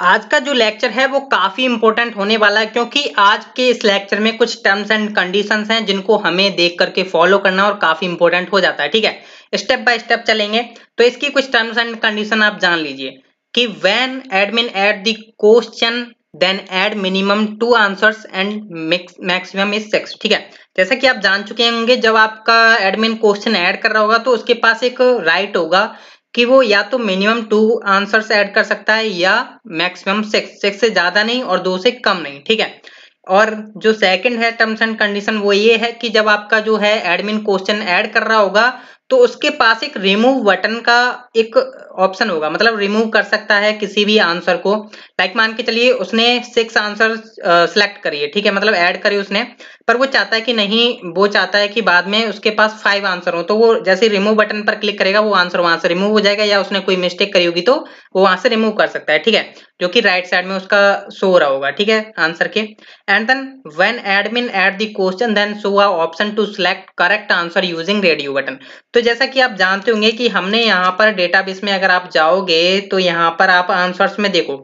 आज का जो लेक्चर है वो काफी इंपॉर्टेंट होने वाला है क्योंकि आज के इस लेक्चर में कुछ टर्म्स एंड कंडीशंस हैं जिनको हमें देख करके फॉलो करना और काफी इंपॉर्टेंट हो जाता है। ठीक है, स्टेप बाय स्टेप चलेंगे। तो इसकी कुछ टर्म्स एंड कंडीशन आप जान लीजिए कि when admin add the question then add minimum 2 answers and maximum is 6। ठीक है, जैसा कि आप जान चुके होंगे जब आपका एडमिन क्वेश्चन ऐड कर रहा होगा तो उसके पास एक राइट होगा कि वो या तो मिनिमम 2 आंसर्स ऐड कर सकता है या मैक्सिमम 6 से ज्यादा नहीं और 2 से कम नहीं। ठीक है, और जो सेकंड है टर्म्स एंड कंडीशन वो ये है कि जब आपका जो है एडमिन क्वेश्चन ऐड कर रहा होगा तो उसके पास एक रिमूव बटन का एक ऑप्शन होगा, मतलब रिमूव कर सकता है किसी भी आंसर को। लाइक मान के चलिए उसने 6 आंसर सिलेक्ट करिए, ठीक है, मतलब ऐड करे उसने, पर वो चाहता है कि नहीं, वो चाहता है कि बाद में उसके पास 5 आंसर हो, तो वो जैसे रिमूव बटन पर क्लिक करेगा वो आंसर वहां से रिमूव हो जाएगा, या उसने कोई मिस्टेक करी होगी तो वो वहां से रिमूव कर सकता है। ठीक है, जो कि राइट साइड में उसका शो हो रहा होगा। ठीक है, आंसर के। And then when admin add the question then show a option to select correct answer using radio button. तो जैसा कि आप जानते होंगे कि हमने यहाँ पर डेटाबेस में अगर आप जाओगे तो यहाँ पर आप आंसर्स में देखो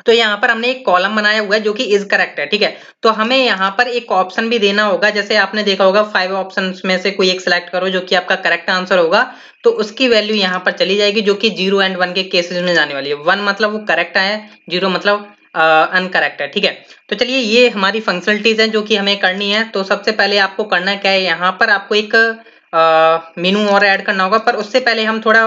तो यहाँ पर हमने एक कॉलम बनाया हुआ है जो कि इज करेक्ट है। ठीक है, तो हमें यहाँ पर एक ऑप्शन भी देना होगा, जैसे आपने देखा होगा 5 ऑप्शंस में से कोई एक सिलेक्ट करो जो कि आपका करेक्ट आंसर होगा, तो उसकी वैल्यू यहाँ पर चली जाएगी जो कि 0 एंड 1 के केसेस में जाने वाली है। 1 मतलब वो करेक्ट है, 0 मतलब अनकरेक्ट है। ठीक है, तो चलिए ये हमारी फंक्शनलिटीज है जो कि हमें करनी है। तो सबसे पहले आपको करना क्या है, यहाँ पर आपको एक मेनू और ऐड करना होगा, पर उससे पहले हम थोड़ा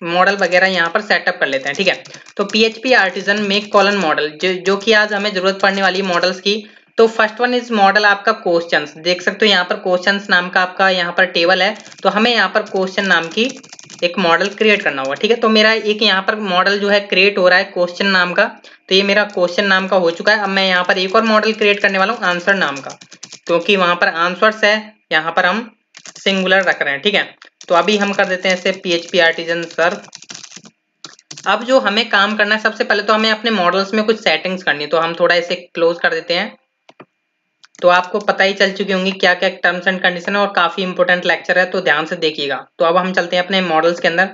मॉडल वगैरह यहाँ पर सेटअप कर लेते हैं। ठीक है, तो PHP artisan make colon model जो कि आज हमें जरूरत पड़ने वाली है मॉडल्स की। तो फर्स्ट वन इज मॉडल आपका क्वेश्चंस, देख सकते हो यहाँ पर क्वेश्चंस नाम का आपका यहाँ पर टेबल है, तो हमें यहाँ पर क्वेश्चन नाम की एक मॉडल क्रिएट करना होगा। ठीक है, तो मेरा एक यहाँ पर मॉडल जो है क्रिएट हो रहा है क्वेश्चन नाम का, तो ये मेरा क्वेश्चन नाम का हो चुका है। अब मैं यहाँ पर एक और मॉडल क्रिएट करने वाला हूँ आंसर नाम का, क्योंकि वहां पर आंसर्स है, यहाँ पर हम सिंगुलर रख रहे हैं। ठीक है, तो अभी हम कर देते हैं इसे PHP आर्टिजन सर्व। अब जो हमें काम करना है, सबसे पहले तो हमें अपने मॉडल्स में कुछ सेटिंग्स करनी है, तो हम थोड़ा इसे क्लोज कर देते हैं। तो आपको पता ही चल चुकी होंगी क्या क्या टर्म्स एंड कंडीशन है और काफी इंपॉर्टेंट लेक्चर है, तो ध्यान से देखिएगा। तो अब हम चलते हैं अपने मॉडल्स के अंदर।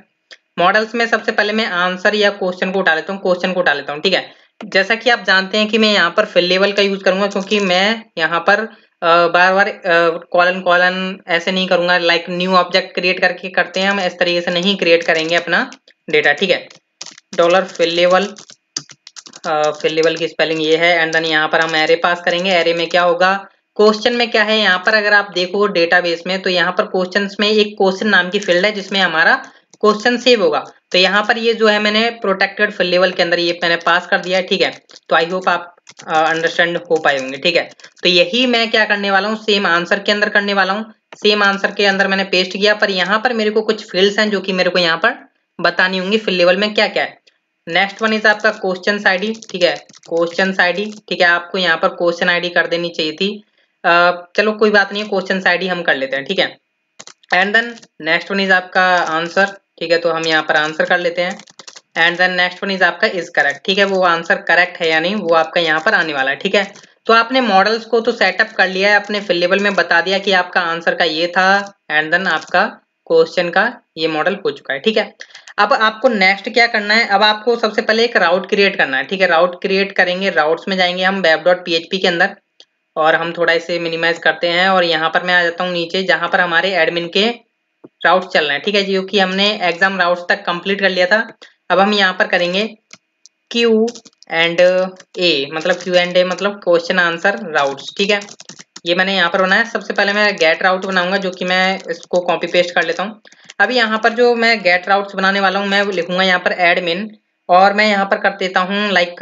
मॉडल्स में सबसे पहले मैं आंसर या क्वेश्चन को उठा लेता हूँ, क्वेश्चन को उठा लेता हूँ। ठीक है, जैसा कि आप जानते हैं कि मैं यहाँ पर फिल लेवल का यूज करूंगा, क्योंकि मैं यहाँ पर बार बार कॉलन कॉलन ऐसे नहीं करूंगा, लाइक न्यू ऑब्जेक्ट क्रिएट करके करते हैं हम, इस तरीके से नहीं क्रिएट करेंगे अपना डेटा। ठीक है, डॉलर फिल लेवल की स्पेलिंग ये है। एंड देन यहाँ पर हम एरे पास करेंगे। एरे में क्या होगा, क्वेश्चन में क्या है, यहाँ पर अगर आप देखो डेटाबेस में तो यहाँ पर क्वेश्चंस में एक क्वेश्चन नाम की फील्ड है जिसमें हमारा क्वेश्चन सेव होगा। तो यहाँ पर ये जो है मैंने प्रोटेक्टेड फिल लेवल के अंदर ये मैंने पास कर दिया है। ठीक है, तो आई होप आप अंडरस्टैंड हो पाए होंगे। ठीक है, तो यही मैं क्या करने वाला हूँ, सेम आंसर के अंदर करने वाला हूँ। सेम आंसर के अंदर मैंने पेस्ट किया, पर यहाँ पर मेरे को कुछ फील्ड्स हैं जो कि मेरे को यहाँ पर बतानी होंगी फिल लेवल में क्या क्या है। नेक्स्ट वन इज आपका क्वेश्चन आईडी। ठीक है, क्वेश्चन आईडी, ठीक है, आपको यहाँ पर क्वेश्चन आईडी कर देनी चाहिए थी, चलो कोई बात नहीं है, क्वेश्चन आईडी हम कर लेते हैं। ठीक है, and then next one is आपका आंसर। ठीक है, तो हम यहाँ पर आंसर कर लेते हैं। And then next one is आपका इज करेक्ट। ठीक है, वो आंसर करेक्ट है या नहीं वो आपका यहाँ पर आने वाला है। ठीक है, तो आपने मॉडल्स को तो सेटअप कर लिया है, अपने फिल लेवल में बता दिया कि आपका आंसर का ये था, एंड देन आपका क्वेश्चन का ये मॉडल हो चुका है। ठीक है, अब आपको नेक्स्ट क्या करना है, अब आपको सबसे पहले एक राउट क्रिएट करना है। ठीक है, राउट क्रिएट करेंगे, राउट्स में जाएंगे हम web.php के अंदर, और हम थोड़ा इसे मिनिमाइज करते हैं, और यहाँ पर मैं आ जाता हूँ नीचे जहां पर हमारे एडमिन के राउट चल रहे हैं। ठीक है, जो कि हमने एग्जाम राउट्स तक कंप्लीट कर लिया था। अब हम यहाँ पर करेंगे क्यू एंड ए, मतलब क्यू एंड ए मतलब क्वेश्चन आंसर राउट्स। ठीक है, ये मैंने यहाँ पर बनाया। सबसे पहले मैं गेट राउट बनाऊंगा, जो कि मैं इसको कॉपी पेस्ट कर लेता हूँ। अभी यहाँ पर जो मैं गेट राउट्स बनाने वाला हूँ, मैं लिखूंगा यहाँ पर एडमिन, और मैं यहाँ पर कर देता हूँ like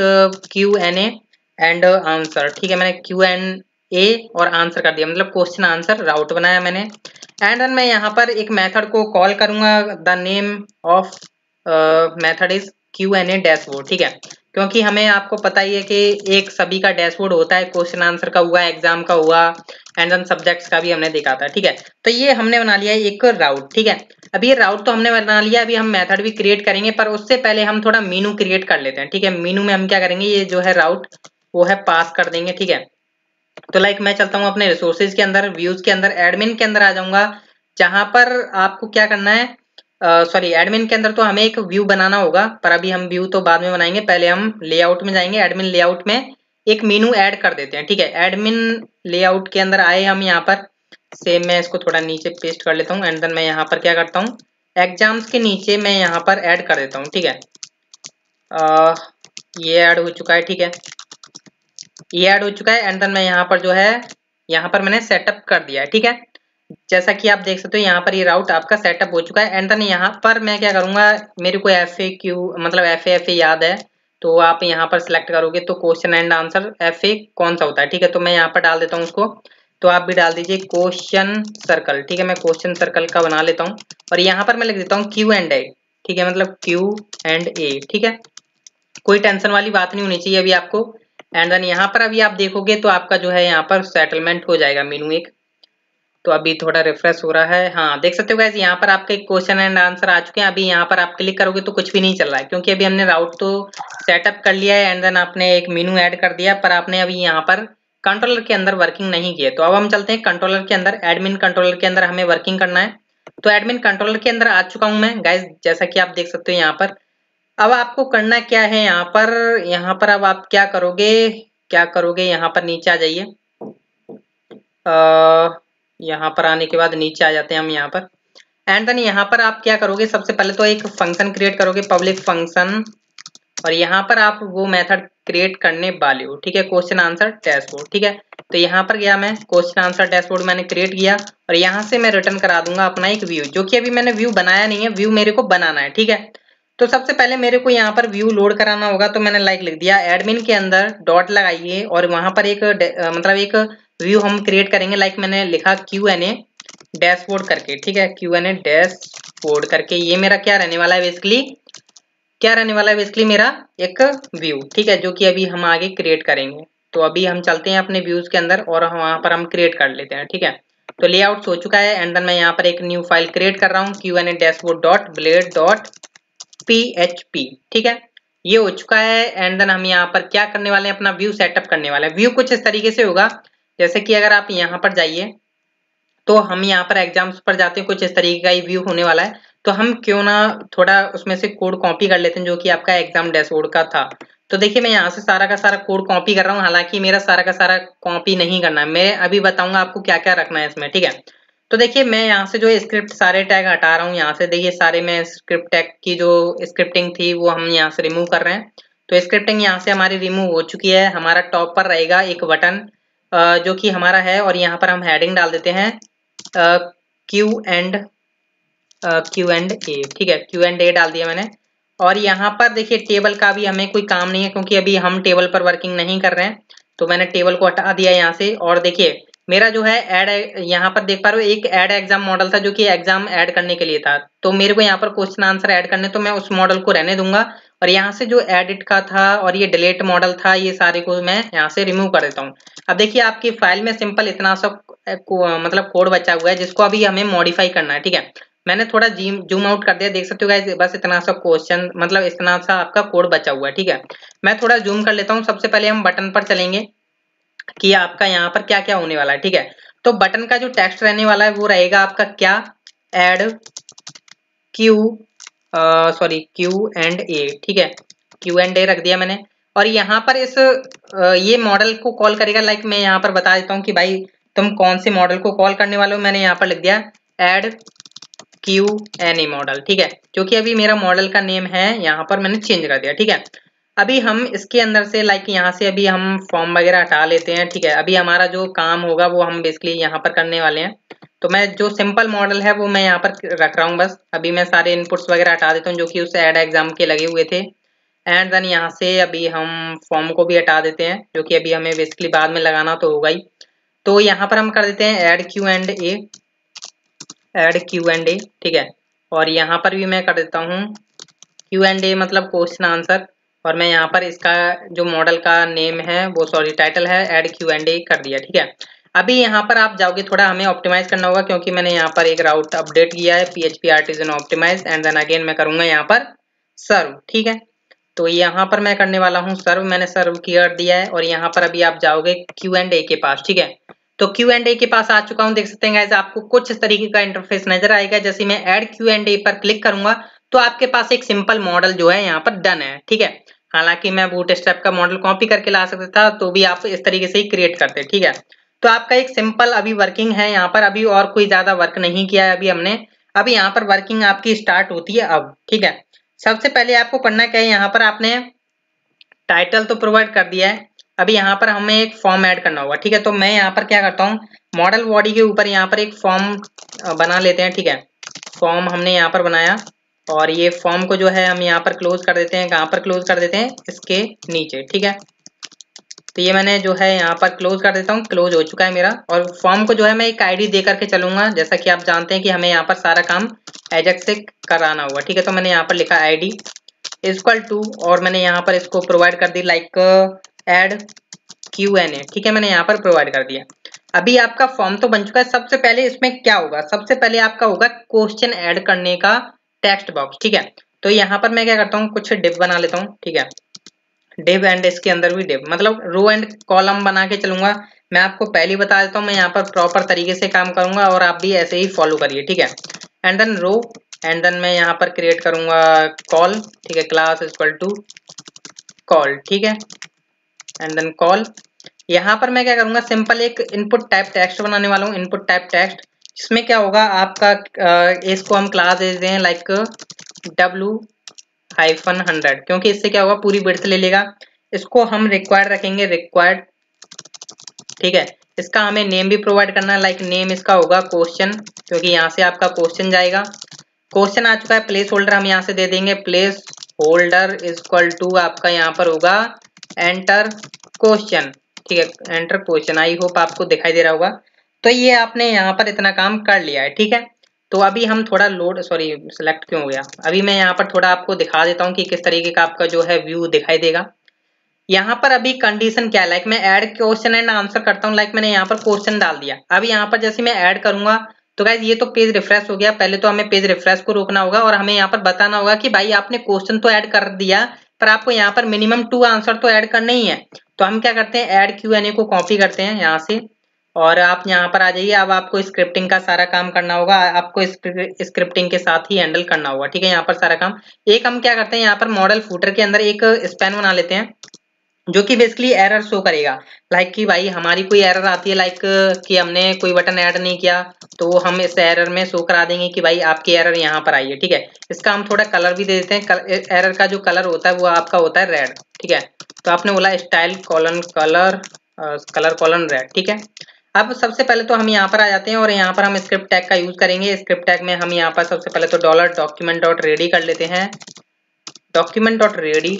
Q N A and answer. ठीक है, मैंने क्यू एन ए और आंसर कर दिया, मतलब क्वेश्चन आंसर राउट बनाया मैंने। एंड देन मैं यहाँ पर एक मेथड को कॉल करूंगा, the name of method is Q N A dashboard. ठीक है, क्योंकि हमें आपको पता ही है कि एक सभी का डैशबोर्ड होता है, क्वेश्चन आंसर का हुआ, एग्जाम का हुआ, एंड देन सब्जेक्ट्स का भी हमने देखा था। ठीक है, तो ये हमने बना लिया एक राउट। ठीक है, अभी ये राउट तो हमने बना लिया, अभी हम मेथड भी क्रिएट करेंगे, पर उससे पहले हम थोड़ा मीनू क्रिएट कर लेते हैं। ठीक है, मीनू में हम क्या करेंगे, ये जो है राउट वो है पास कर देंगे। ठीक है, तो लाइक मैं चलता हूँ अपने रिसोर्सेज के अंदर, व्यूज के अंदर, एडमिन के अंदर आ जाऊंगा, जहां पर आपको क्या करना है, सॉरी एडमिन के अंदर तो हमें एक व्यू बनाना होगा, पर अभी हम व्यू तो बाद में बनाएंगे। पहले हम लेआउट में जाएंगे, एडमिन लेआउट में एक मेनू ऐड कर देते हैं, ठीक है। एडमिन लेआउट के अंदर आए हम यहाँ पर, सेम मैं इसको थोड़ा नीचे पेस्ट कर लेता हूँ एंड देन मैं यहाँ पर क्या करता हूँ, एग्जाम्स के नीचे मैं यहाँ पर ऐड कर देता हूँ, ठीक है। ये ऐड हो चुका है, ठीक है, ये ऐड हो चुका है एंड देन मैं यहाँ पर जो है, यहाँ पर मैंने सेटअप कर दिया है, ठीक है। जैसा कि आप देख सकते हो यहाँ पर ये राउट आपका सेटअप हो चुका है एंड देन यहाँ पर मैं क्या करूंगा, मेरे को FAQ मतलब FA याद है, तो आप यहाँ पर सिलेक्ट करोगे तो क्वेश्चन एंड आंसर FA कौन सा होता है, ठीक है। तो मैं यहाँ पर डाल देता हूँ उसको, तो आप भी डाल दीजिए क्वेश्चन सर्कल, ठीक है। मैं क्वेश्चन सर्कल का बना लेता हूँ और यहाँ पर मैं लिख देता हूँ Q&A, ठीक है, मतलब Q&A, ठीक है। कोई टेंशन वाली बात नहीं होनी चाहिए अभी आपको। एंड देन यहाँ पर अभी आप देखोगे तो आपका जो है यहाँ पर सेटलमेंट हो जाएगा मेनू एक। तो अभी थोड़ा रिफ्रेश हो रहा है, हाँ देख सकते हो गाइस यहाँ पर आपके क्वेश्चन एंड आंसर आ चुके हैं। अभी यहाँ पर आप क्लिक करोगे तो कुछ भी नहीं चल रहा है, क्योंकि अभी हमने राउट तो सेटअप कर लिया है एंड देन आपने एक मेनू ऐड कर दिया, पर आपने अभी यहाँ पर कंट्रोलर के अंदर वर्किंग नहीं किया। तो अब हम चलते हैं कंट्रोलर के अंदर, एडमिन कंट्रोलर के अंदर हमें वर्किंग करना है। तो एडमिन कंट्रोलर के अंदर आ चुका हूँ मैं गाइस, जैसा कि आप देख सकते हो यहाँ पर। अब आपको करना क्या है यहाँ पर अब आप क्या करोगे, यहाँ पर नीचे आ जाइए। यहाँ पर आने के बाद नीचे आ जाते हैं हम यहाँ पर एंड देन यहाँ पर आप क्या करोगे, सबसे पहले तो एक फंक्शन क्रिएट करोगे, पब्लिक फंक्शन, और यहाँ पर आप वो मेथड क्रिएट करने वाले हो, ठीक है, क्वेश्चन आंसर डैशबोर्ड, ठीक है। तो यहाँ पर गया मैं, क्वेश्चन आंसर डैशबोर्ड मैंने क्रिएट किया और यहाँ से मैं रिटर्न करा दूंगा अपना एक व्यू, जो कि अभी मैंने व्यू बनाया नहीं है, व्यू मेरे को बनाना है, ठीक है। तो सबसे पहले मेरे को यहाँ पर व्यू लोड कराना होगा, तो मैंने लाइक लिख दिया, एडमिन के अंदर डॉट लगाइए और वहां पर एक मतलब एक व्यू हम क्रिएट करेंगे, लाइक मैंने लिखा Q&A डैशबोर्ड करके, ठीक है, Q&A डैशबोर्ड करके। ये मेरा क्या रहने वाला है बेसिकली मेरा एक व्यू, ठीक है, जो कि अभी हम आगे क्रिएट करेंगे। तो अभी हम चलते हैं अपने व्यूज के अंदर और वहां पर हम क्रिएट कर लेते हैं, ठीक है। तो लेआउट हो चुका है एंड देन मैं यहाँ पर एक न्यू फाइल क्रिएट कर रहा हूँ, Q&A dashboard dot blade dot PHP, ठीक है, ये हो चुका है। एंड देन हम यहाँ पर क्या करने वाले हैं, अपना व्यू सेटअप करने वाले हैं। व्यू कुछ इस तरीके से होगा, जैसे कि अगर आप यहाँ पर जाइए तो हम यहाँ पर एग्जाम्स पर जाते हैं, कुछ इस तरीके का ही व्यू होने वाला है। तो हम क्यों ना थोड़ा उसमें से कोड कॉपी कर लेते हैं, जो कि आपका एग्जाम डैशबोर्ड का था। तो देखिए मैं यहाँ से सारा का सारा कोड कॉपी कर रहा हूँ, हालांकि मेरा सारा का सारा कॉपी नहीं करना है, मैं अभी बताऊंगा आपको क्या क्या रखना है इसमें, ठीक है। तो देखिए मैं यहाँ से जो स्क्रिप्ट सारे टैग हटा रहा हूँ, यहाँ से देखिए सारे मैं स्क्रिप्ट टैग की जो स्क्रिप्टिंग थी वो हम यहाँ से रिमूव कर रहे हैं। तो स्क्रिप्टिंग यहाँ से हमारी रिमूव हो चुकी है। हमारा टॉप पर रहेगा एक बटन जो कि हमारा है, और यहाँ पर हम हेडिंग डाल देते हैं Q&A, ठीक है, Q&A डाल दिया मैंने। और यहाँ पर देखिए टेबल का भी हमें कोई काम नहीं है, क्योंकि अभी हम टेबल पर वर्किंग नहीं कर रहे हैं, तो मैंने टेबल को हटा दिया यहाँ से। और देखिए मेरा जो है ऐड, यहाँ पर देख पा रहे हो एक ऐड एग्जाम मॉडल था, जो कि एग्जाम ऐड करने के लिए था। तो मेरे को यहाँ पर क्वेश्चन आंसर ऐड करने, तो मैं उस मॉडल को रहने दूंगा, और यहाँ से जो एडिट का था और ये डिलीट मॉडल था, ये सारे को मैं यहाँ से रिमूव कर देता हूँ। अब देखिए आपकी फाइल में सिंपल इतना सा मतलब कोड बचा हुआ है, जिसको अभी हमें मॉडिफाई करना है, ठीक है। मैंने थोड़ा जूम आउट कर दिया, देख सकते हो गाइस, बस इतना सा क्वेश्चन मतलब इतना सा आपका कोड बचा हुआ है, ठीक है। मैं थोड़ा जूम कर लेता हूँ। सबसे पहले हम बटन पर चलेंगे कि आपका यहाँ पर क्या क्या होने वाला है, ठीक है। तो बटन का जो टेक्स्ट रहने वाला है वो रहेगा आपका क्या, एड Q&A, ठीक है, Q&A रख दिया मैंने। और यहाँ पर इस ये मॉडल को कॉल करेगा, लाइक मैं यहाँ पर बता देता हूँ कि भाई तुम कौन से मॉडल को कॉल करने वाले हो। मैंने यहाँ पर लिख दिया एड Q&A मॉडल, ठीक है, जो कि अभी मेरा मॉडल का नेम है, यहाँ पर मैंने चेंज कर दिया, ठीक है। अभी हम इसके अंदर से लाइक यहाँ से अभी हम फॉर्म वगैरह हटा लेते हैं, ठीक है। अभी हमारा जो काम होगा वो हम बेसिकली यहाँ पर करने वाले हैं। तो मैं जो सिंपल मॉडल है वो मैं यहाँ पर रख रहा हूँ बस। अभी मैं सारे इनपुट्स वगैरह हटा देता हूँ जो कि उस एड एग्जाम के लगे हुए थे। एंड देन यहाँ से अभी हम फॉर्म को भी हटा देते हैं, जो कि अभी हमें बेसिकली बाद में लगाना तो होगा ही। तो यहाँ पर हम कर देते हैं एड Q&A, ठीक है। और यहाँ पर भी मैं कर देता हूँ Q&A मतलब क्वेश्चन आंसर, और मैं यहाँ पर इसका जो मॉडल का नेम है वो टाइटल है एड Q&A कर दिया, ठीक है। अभी यहाँ पर आप जाओगे, थोड़ा हमें ऑप्टिमाइज करना होगा, क्योंकि मैंने यहाँ पर एक राउट अपडेट किया है PHP artisan optimize, and then again मैं करूंगा यहाँ पर सर्व, ठीक है। तो यहाँ पर मैं करने वाला हूँ सर्व, मैंने सर्व कर दिया है। और यहाँ पर अभी आप जाओगे Q&A के पास, ठीक है। तो Q&A के पास आ चुका हूँ। देख सकते हैं गाइस आपको कुछ इस तरीके का इंटरफेस नजर आएगा। जैसे मैं ऐड Q&A पर क्लिक करूंगा तो आपके पास एक सिंपल मॉडल जो है यहाँ पर डन है, ठीक है। हालांकि मैं बूटस्ट्रैप का मॉडल कॉपी करके ला सकता था, तो भी आप इस तरीके से ही क्रिएट करते, ठीक है। तो आपका एक सिंपल अभी वर्किंग है यहाँ पर, अभी और कोई ज्यादा वर्क नहीं किया है अभी हमने। अभी यहाँ पर वर्किंग आपकी स्टार्ट होती है अब, ठीक है। सबसे पहले आपको करना क्या है, यहाँ पर आपने टाइटल तो प्रोवाइड कर दिया है। अभी यहाँ पर हमें एक फॉर्म ऐड करना होगा, ठीक है। तो मैं यहाँ पर क्या करता हूँ, मॉडल बॉडी के ऊपर यहाँ पर एक फॉर्म बना लेते हैं, ठीक है। फॉर्म हमने यहाँ पर बनाया और ये फॉर्म को जो है हम यहाँ पर क्लोज कर देते हैं। कहाँ पर क्लोज कर देते हैं, इसके नीचे, ठीक है। तो ये मैंने जो है यहाँ पर क्लोज कर देता हूँ, क्लोज हो चुका है मेरा। और फॉर्म को जो है मैं एक आईडी दे करके चलूंगा, जैसा कि आप जानते हैं कि हमें यहाँ पर सारा काम एजेक्स से कराना होगा, ठीक है। तो मैंने यहाँ पर लिखा आईडी इक्वल टू, और मैंने यहाँ पर इसको प्रोवाइड कर दी लाइक ऐड Q&A, ठीक है। मैंने यहाँ पर प्रोवाइड कर दिया। अभी आपका फॉर्म तो बन चुका है। सबसे पहले इसमें क्या होगा, सबसे पहले आपका होगा क्वेश्चन ऐड करने का टेक्स्ट बॉक्स, ठीक है। तो यहाँ पर मैं क्या करता हूँ, कुछ डिव बना लेता हूँ, ठीक है। डिव एंड इसके अंदर भी डिव, मतलब रो एंड कॉलम बना के चलूंगा। मैं आपको पहले ही बता देता हूँ, मैं यहाँ पर प्रॉपर तरीके से काम करूंगा और आप भी ऐसे ही फॉलो करिए, ठीक है। And then row, and then मैं यहाँ पर क्रिएट करूंगा कॉल, ठीक है। क्लास इक्वल टू कॉल, ठीक है। एंड देन कॉल, यहाँ पर मैं क्या करूंगा, सिंपल एक इनपुट टाइप टेक्स्ट बनाने वाला हूँ। इनपुट टाइप टेक्स्ट, इसमें क्या होगा आपका इसको हम क्लास दे देते हैं लाइक W-100, क्योंकि इससे क्या होगा पूरी विड्थ ले लेगा। इसको हम रिक्वायर्ड रखेंगे, रिक्वायर्ड, ठीक है। इसका हमें नेम भी प्रोवाइड करना है, लाइक नेम इसका होगा क्वेश्चन, क्योंकि यहाँ से आपका क्वेश्चन जाएगा। क्वेश्चन आ चुका है, प्लेस होल्डर हम यहाँ से दे देंगे, प्लेस होल्डर इक्वल टू आपका यहाँ पर होगा एंटर क्वेश्चन, ठीक है। एंटर क्वेश्चन, आई होप आपको दिखाई दे रहा होगा। तो ये आपने यहाँ पर इतना काम कर लिया है, ठीक है। तो अभी हम थोड़ा लोड, सॉरी सिलेक्ट क्यों हो गया, अभी मैं यहाँ पर थोड़ा आपको दिखा देता हूँ कि किस तरीके का आपका जो है व्यू दिखाई देगा। यहाँ पर अभी कंडीशन क्या है, लाइक मैं ऐड क्वेश्चन एंड आंसर करता हूँ, लाइक मैंने यहाँ पर क्वेश्चन डाल दिया। अभी यहाँ पर जैसे मैं ऐड करूंगा तो गाइस ये तो पेज रिफ्रेश हो गया। पहले तो हमें पेज रिफ्रेश को रोकना होगा और हमें यहाँ पर बताना होगा कि भाई आपने क्वेश्चन तो ऐड कर दिया, पर आपको यहाँ पर मिनिमम 2 आंसर तो ऐड करने ही है। तो हम क्या करते हैं, ऐड Q&A को कॉपी करते हैं यहाँ से, और आप यहाँ पर आ जाइए। अब आपको स्क्रिप्टिंग का सारा काम करना होगा, आपको स्क्रिप्टिंग के साथ ही हैंडल करना होगा, ठीक है। यहाँ पर सारा काम, एक हम क्या करते हैं, यहाँ पर मॉडल फूटर के अंदर एक स्पैन बना लेते हैं, जो कि बेसिकली एरर शो करेगा। लाइक कि भाई हमारी कोई एरर आती है, लाइक कि हमने कोई बटन ऐड नहीं किया, तो वो हम इस एरर में शो करा देंगे कि भाई आपकी एरर यहाँ पर आई है, ठीक है। इसका हम थोड़ा कलर भी दे देते हैं। एरर का जो कलर होता है वो आपका होता है रेड, ठीक है। तो आपने बोला style colon colour, colour colon red, ठीक है। अब सबसे पहले तो हम यहाँ पर आ जाते हैं और यहाँ पर हम स्क्रिप्ट टैग का यूज करेंगे। स्क्रिप्ट टैग में हम यहाँ पर सबसे पहले तो $document.ready कर लेते हैं, document.ready।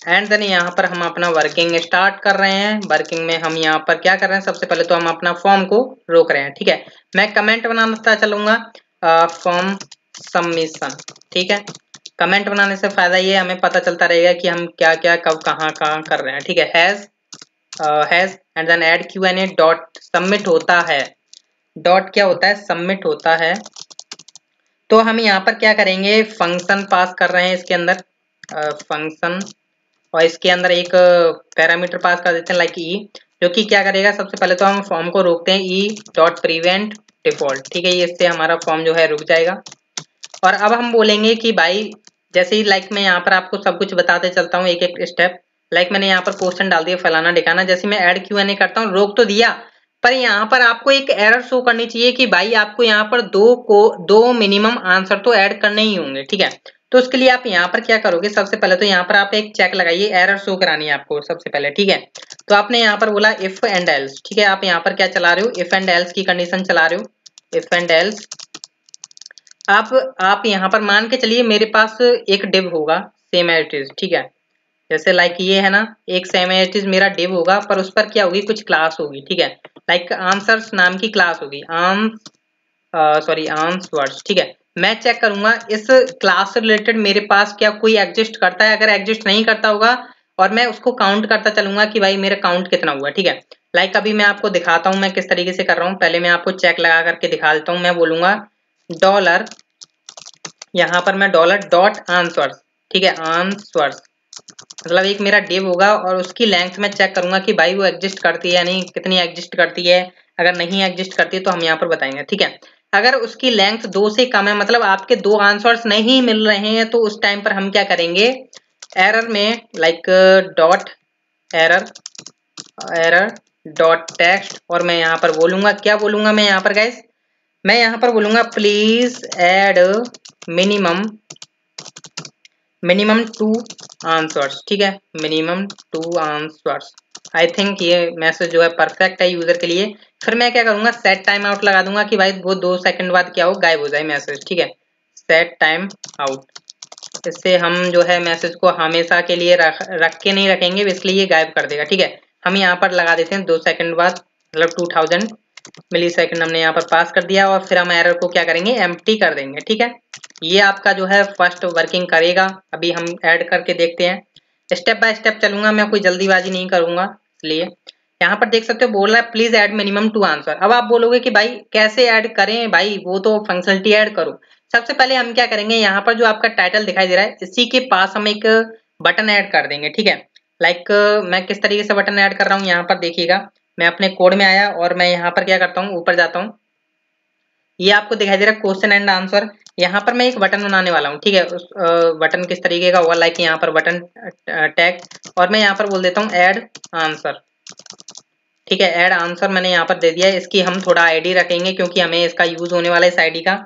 एंड देन यहाँ पर हम अपना वर्किंग स्टार्ट कर रहे हैं। वर्किंग में हम यहाँ पर क्या कर रहे हैं, सबसे पहले तो हम अपना फॉर्म को रोक रहे हैं, ठीक है। मैं कमेंट बनाता चलूंगा, फॉर्म सबमिशन, ठीक है। कमेंट बनाने से फायदा ये हमें पता चलता रहेगा कि हम क्या क्या कब कहाँ कर रहे हैं, ठीक है। Has and then add Q&A dot submit होता है, डॉट क्या होता है, सबमिट होता है। तो हम यहाँ पर क्या करेंगे, फंक्शन पास कर रहे हैं इसके अंदर, फंक्शन, और इसके अंदर एक पैरामीटर पास कर देते हैं लाइक ई, जो कि क्या करेगा, सबसे पहले तो हम फॉर्म को रोकते हैं e.prevent default, ठीक है। ये इससे हमारा फॉर्म जो है रुक जाएगा। और अब हम बोलेंगे कि भाई जैसे ही, लाइक मैं यहाँ पर आपको सब कुछ बताते चलता हूँ एक एक स्टेप। लाइक मैंने यहाँ पर क्वेश्चन डाल दिया फलाना ढिकाना, जैसे मैं ऐड Q&A करता हूँ, रोक तो दिया, पर यहाँ पर आपको एक एरर शो करनी चाहिए कि भाई आपको यहाँ पर दो मिनिमम आंसर तो ऐड करने ही होंगे, ठीक है। तो उसके लिए आप यहाँ पर क्या करोगे, सबसे पहले तो यहाँ पर आप एक चेक लगाइए, एरर शो करानी है आपको सबसे पहले, ठीक है। तो आपने यहाँ पर बोला इफ एंड एल्स, ठीक है। आप यहाँ पर क्या चला रहे हो, इफ एंड एल्स की कंडीशन चला रहे हो, इफ एंड एल्स। आप यहाँ पर मान के चलिए मेरे पास एक डिव होगा सेम एज इट इज, ठीक है। जैसे लाइक ये है ना, एक सेम एज इट इज मेरा डिव होगा, पर उस पर क्या होगी, कुछ क्लास होगी, ठीक है। लाइक आंसर्स नाम की क्लास होगी, आंसवर्स, ठीक है। मैं चेक करूंगा इस क्लास से रिलेटेड मेरे पास क्या कोई एग्जिस्ट करता है। अगर एग्जिस्ट नहीं करता होगा, और मैं उसको काउंट करता चलूंगा कि भाई मेरा काउंट कितना हुआ, ठीक है। लाइक अभी मैं आपको दिखाता हूँ मैं किस तरीके से कर रहा हूँ। पहले मैं आपको चेक लगा करके दिखा देता हूँ। मैं बोलूंगा डॉलर, यहाँ पर मैं डॉलर डॉट आंसवर्स, ठीक है, आंसवर्स, मतलब एक मेरा डिव होगा और उसकी लेंथ में चेक करूंगा कि भाई वो एग्जिस्ट करती है या नहीं, कितनी एग्जिस्ट करती है। अगर नहीं एग्जिस्ट करती तो हम यहाँ पर बताएंगे, ठीक है। अगर उसकी लेंथ 2 से कम है, मतलब आपके 2 आंसर्स नहीं मिल रहे हैं, तो उस टाइम पर हम क्या करेंगे, एरर में like dot error dot text, और मैं यहाँ पर बोलूंगा, क्या बोलूंगा मैं यहाँ पर गाइस, मैं यहाँ पर बोलूंगा प्लीज ऐड मिनिमम 2 आंसर्स, ठीक है, मिनिमम 2 आंसर्स। आई थिंक ये मैसेज जो है परफेक्ट है यूजर के लिए। फिर मैं क्या करूंगा, सेट टाइम आउट लगा दूंगा कि भाई वो 2 सेकंड बाद क्या हो, गायब हो जाए मैसेज, ठीक है, सेट टाइम आउट। इससे हम जो है मैसेज को हमेशा के लिए रख के नहीं रखेंगे, इसलिए ये गायब कर देगा, ठीक है। हम यहाँ पर लगा देते हैं 2 सेकंड बाद, मतलब 2000 मिली सेकंड हमने यहाँ पर पास कर दिया, और फिर हम एरर को क्या करेंगे, एम्प्टी कर देंगे, ठीक है। ये आपका जो है फर्स्ट वर्किंग करेगा। अभी हम ऐड करके देखते हैं, स्टेप बाय स्टेप चलूंगा मैं, कोई जल्दीबाजी नहीं करूंगा, इसलिए यहाँ पर देख सकते हो बोल रहा है प्लीज ऐड मिनिमम 2 आंसर। अब आप बोलोगे कि भाई कैसे ऐड करें, भाई वो तो फंक्शनलिटी ऐड करो। सबसे पहले हम क्या करेंगे, यहाँ पर जो आपका टाइटल दिखाई दे रहा है, इसी के पास हम एक बटन ऐड कर देंगे, ठीक है। लाइक मैं किस तरीके से बटन ऐड कर रहा हूँ, यहाँ पर देखिएगा, मैं अपने कोड में आया और मैं यहाँ पर क्या करता हूँ, ऊपर जाता हूँ, ये आपको दिखाई दे रहा है क्वेश्चन एंड आंसर। यहाँ पर मैं एक बटन बनाने वाला हूँ, ठीक है। उस बटन किस तरीके का होगा, लाइक यहाँ पर बटन टैग, और मैं यहाँ पर बोल देता हूँ ऐड आंसर, ठीक है। ऐड आंसर मैंने यहाँ पर दे दिया है। इसकी हम थोड़ा आईडी रखेंगे क्योंकि हमें इसका यूज होने वाला है इस आईडी का,